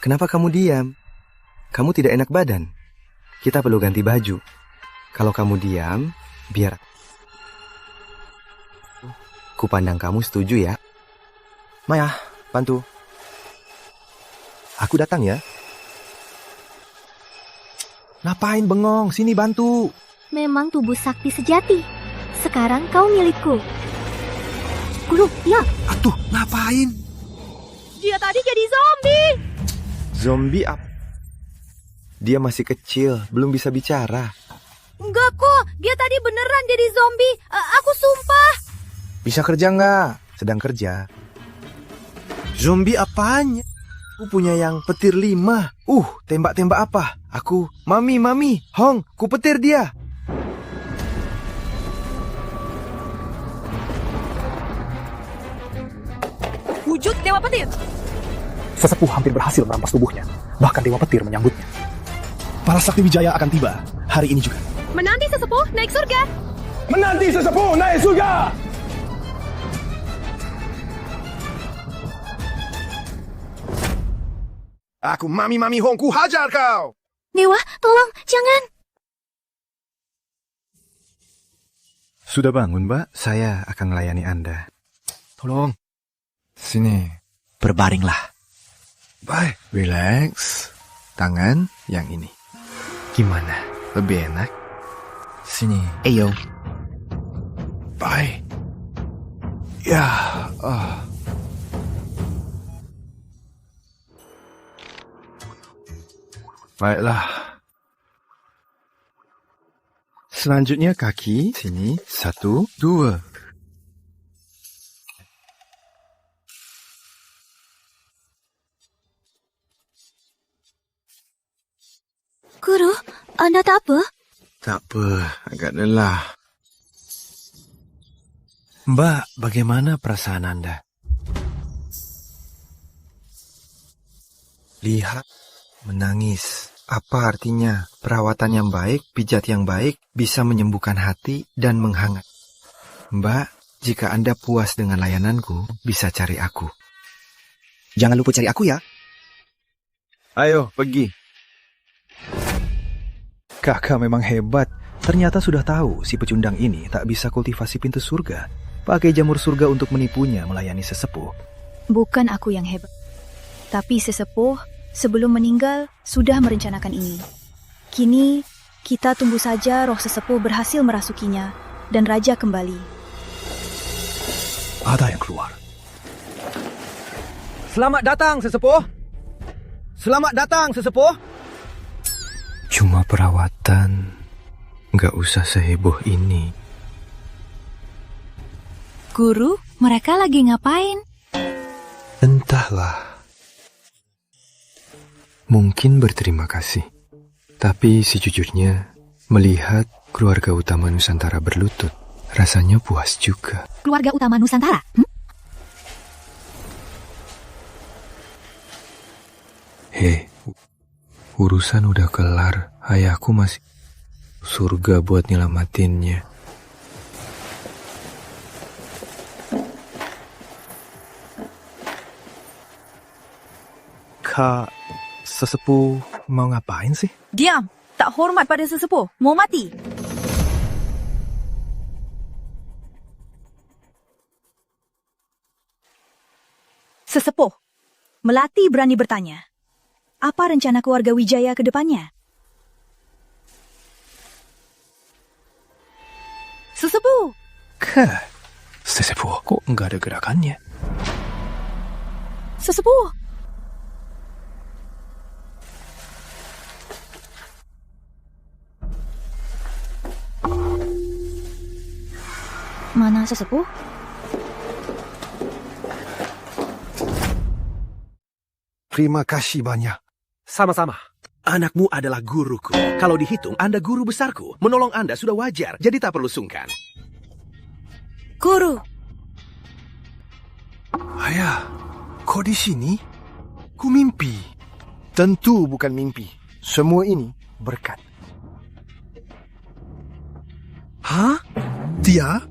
Kenapa kamu diam? Kamu tidak enak badan. Kita perlu ganti baju. Kalau kamu diam, biar ku pandang kamu setuju ya. Maya, bantu. Aku datang ya. Ngapain bengong? Sini bantu. Memang tubuh sakti sejati. Sekarang kau milikku. Guru, ya. Atuh, ngapain? Dia tadi jadi zombie. Zombie apa? Dia masih kecil, belum bisa bicara. Enggak kok, dia tadi beneran jadi zombie. Aku sumpah. Bisa kerja nggak? Sedang kerja. Zombie apanya? Aku punya yang petir 5. Tembak-tembak apa? Aku, Mami, Hong, ku petir dia. Dewa Petir. Sesepuh hampir berhasil merampas tubuhnya. Bahkan Dewa Petir menyambutnya. Para sakti Wijaya akan tiba hari ini juga. Menanti sesepuh naik surga. Menanti sesepuh naik surga. Aku Mami Hongku hajar kau. Dewa, tolong, jangan. Sudah bangun, Mbak? Saya akan melayani Anda. Tolong. Sini. Berbaringlah. Baik. Relax. Tangan yang ini. Gimana? Lebih enak? Sini. Ayo. Baik. Ya. Baiklah. Selanjutnya kaki. Sini. 1, 2. Guru, Anda tak apa? Tak apa, agak lelah. Mbak, bagaimana perasaan Anda? Lihat, menangis. Apa artinya? Perawatan yang baik, pijat yang baik, bisa menyembuhkan hati dan menghangat. Mbak, jika Anda puas dengan layananku, bisa cari aku. Jangan lupa cari aku ya. Ayo, pergi. Kakak memang hebat. Ternyata sudah tahu si pecundang ini tak bisa kultivasi pintu surga. Pakai jamur surga untuk menipunya melayani sesepuh. Bukan aku yang hebat. Tapi sesepuh sebelum meninggal sudah merencanakan ini. Kini kita tunggu saja roh sesepuh berhasil merasukinya dan raja kembali. Ada yang keluar. Selamat datang, sesepuh. Selamat datang, sesepuh. Cuma perawatan. Nggak usah seheboh ini. Guru, mereka lagi ngapain? Entahlah. Mungkin berterima kasih. Tapi sejujurnya, melihat keluarga utama Nusantara berlutut, rasanya puas juga. Keluarga utama Nusantara? Hei, urusan udah kelar. Ayahku masih surga buat nyelamatinnya. Kak, sesepuh mau ngapain sih? Diam, tak hormat pada sesepuh. Mau mati. Sesepuh, Melati berani bertanya. Apa rencana keluarga Wijaya ke depannya? Sesepuh. Sesepuh, kok nggak ada gerakannya? Sesepuh. Mana sesepuh? Terima kasih banyak. Sama-sama. Anakmu adalah guruku. Kalau dihitung, Anda guru besarku. Menolong Anda sudah wajar, jadi tak perlu sungkan. Guru. Ayah, kok di sini? Ku mimpi. Tentu bukan mimpi. Semua ini berkat. Hah? Dia?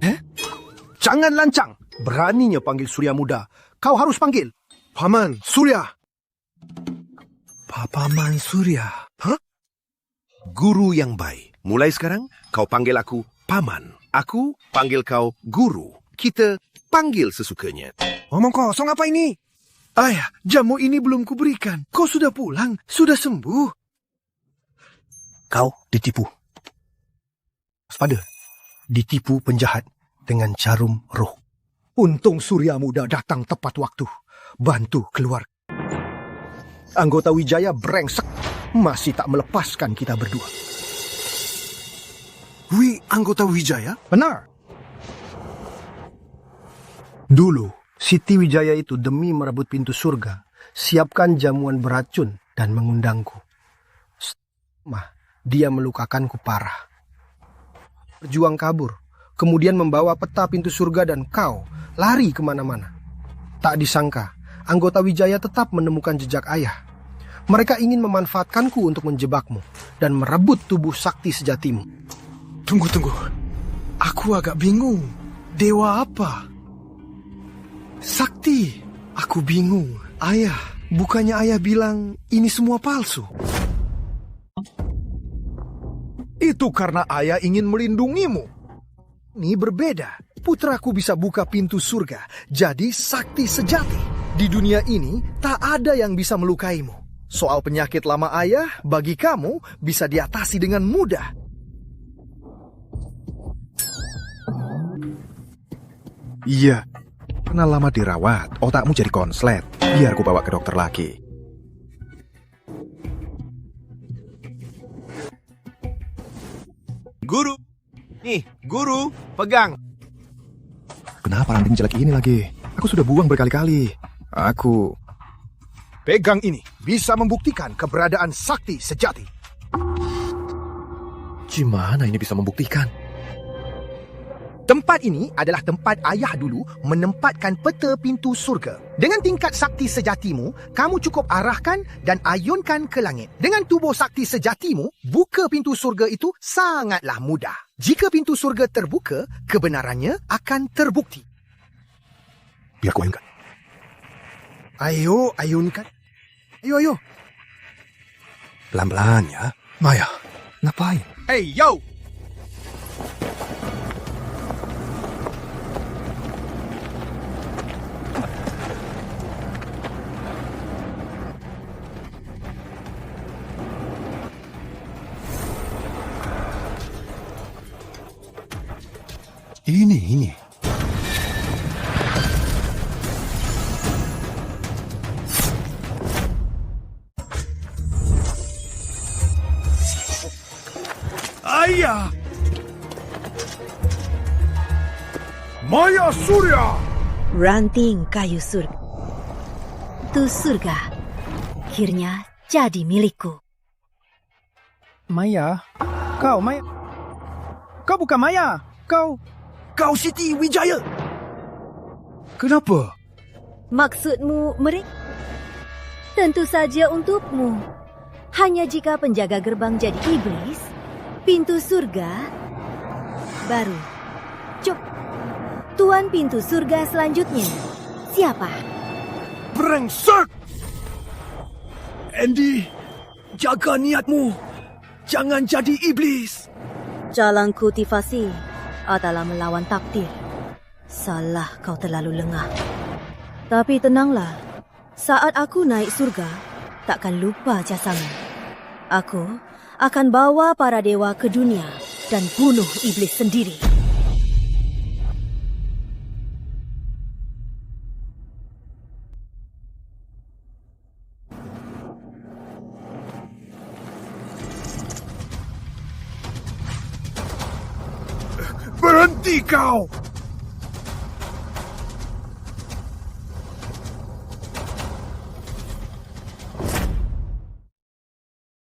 Jangan lancang. Beraninya panggil Surya Muda. Kau harus panggil Paman Surya. Paman Surya. Hah? Guru yang baik. Mulai sekarang, kau panggil aku Paman. Aku panggil kau Guru. Kita panggil sesukanya. Ngomong kosong apa ini? Ayah, jamu ini belum kuberikan. Kau sudah pulang? Sudah sembuh? Kau ditipu. Waspada. Ditipu penjahat dengan jarum roh. Untung Surya Muda datang tepat waktu. Bantu keluar. Anggota Wijaya brengsek. Masih tak melepaskan kita berdua. Anggota Wijaya? Benar. Dulu, Siti Wijaya itu demi merebut pintu surga, siapkan jamuan beracun dan mengundangku. Dia melukakanku parah. Berjuang kabur, kemudian membawa peta pintu surga dan kau lari kemana-mana. Tak disangka, anggota Wijaya tetap menemukan jejak ayah. Mereka ingin memanfaatkanku untuk menjebakmu dan merebut tubuh sakti sejatimu. Tunggu. Aku agak bingung. Dewa apa? Sakti. Aku bingung. Ayah, bukannya ayah bilang ini semua palsu? Itu karena ayah ingin melindungimu. Ini berbeda. Putraku bisa buka pintu surga, jadi sakti sejati. Di dunia ini, tak ada yang bisa melukaimu. Soal penyakit lama ayah, bagi kamu bisa diatasi dengan mudah. Iya, karena lama dirawat, otakmu jadi konslet. Biar ku bawa ke dokter lagi. Guru, nih, guru, pegang. Kenapa ranting jelek ini lagi? Aku sudah buang berkali-kali. Pegang ini, bisa membuktikan keberadaan sakti sejati. Gimana ini bisa membuktikan? Tempat ini adalah tempat ayah dulu menempatkan peta pintu surga. Dengan tingkat sakti sejatimu, kamu cukup arahkan dan ayunkan ke langit. Dengan tubuh sakti sejatimu, buka pintu surga itu sangatlah mudah. Jika pintu surga terbuka, kebenarannya akan terbukti. Biar ku ayunkan. Ayo, ayunkan. Ayo. Pelan-pelan ya. Maya, ngapain? Hey, yo! Ini. Ayah! Maya Surya! Ranting kayu surga. Itu surga. Akhirnya jadi milikku. Maya? Kau Maya? Kau bukan Maya? Kau Siti Wijaya! Kenapa? Maksudmu mereka? Tentu saja untukmu. Hanya jika penjaga gerbang jadi iblis, pintu surga baru. Cuk, tuan pintu surga selanjutnya. Siapa? Brengsek! Andy, jaga niatmu. Jangan jadi iblis. Jalan kultivasi adalah melawan takdir. Salah kau terlalu lengah. Tapi tenanglah. Saat aku naik surga, takkan lupa jasamu. Aku akan bawa para dewa ke dunia dan bunuh iblis sendiri. Berhenti kau!